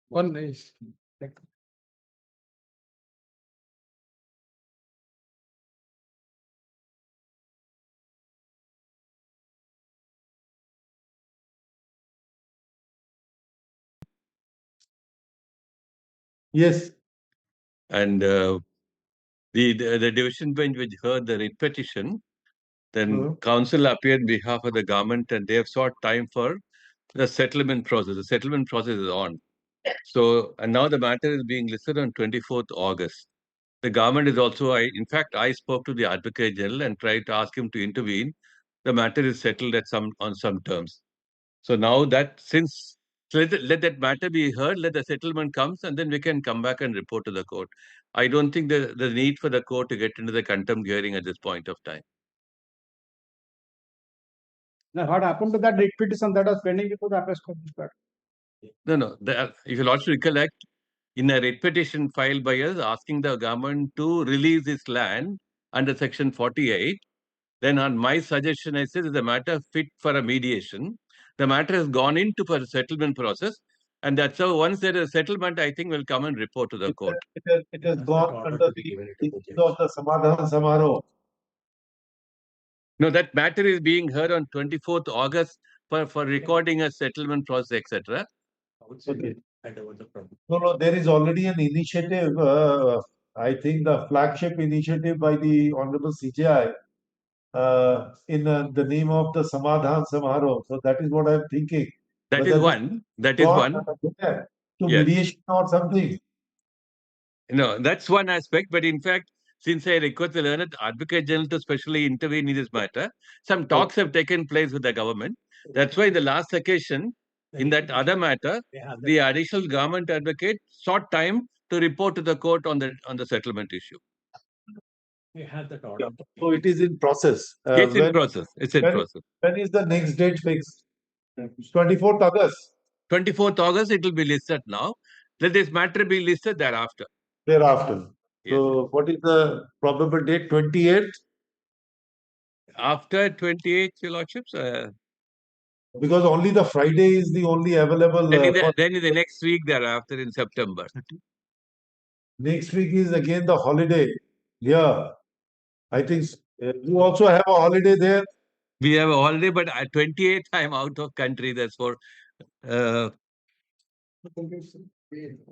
One is Yes. And the division bench which heard the writ petition, then counsel appeared on behalf of the government and they have sought time for the settlement process. The settlement process is on. So, and now the matter is being listed on 24th August. The government is also, in fact, I spoke to the Advocate General and tried to ask him to intervene. The matter is settled on some terms. So now that let that matter be heard, let the settlement comes, and then we can come back and report to the court. I don't think the need for the court to get into the contempt hearing at this point of time. Now, what happened to that writ petition that was pending before the appeals court? No. If you'll also recollect, in a writ petition filed by us asking the government to release this land under Section 48, then on my suggestion, I said, is a matter fit for a mediation. The matter has gone into for a settlement process. And that's how once there is a settlement, I think we'll come and report to the court. It has gone under the of the Samadhan Samaro. No, that matter is being heard on 24th August for recording a settlement process, etc. Okay. No, there is already an initiative. I think the flagship initiative by the Honorable CJI in the name of the Samadhan Samaro. So that is what I'm thinking. That is one. That is one. To Yes. mediation or something. No, that's one aspect. But in fact, since I request the learned Advocate General to specially intervene in this matter, some talks have taken place with the government. That's why in the last occasion, in that other matter, the additional government advocate sought time to report to the court on the settlement issue. We have that order. So it is in process. It's in process. It's in process. When is the next date fixed? 24th August. 24th August, it will be listed now. Let this matter be listed thereafter. Thereafter. Yes. So what is the probable date? 28th? After 28th, Your Lordships? Because only the Friday is the only available. Then in the next week thereafter in September. Next week is again the holiday. Yeah. I think you also have a holiday there. We have a holiday, but at 28th, I'm out of country. That's for. He's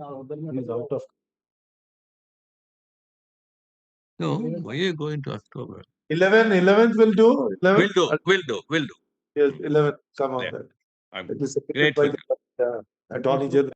out of. No, why are you going to October? 11th will do. 11th? Will do. Yes, 11th. Come on. Yeah. It is seconded by the Attorney General.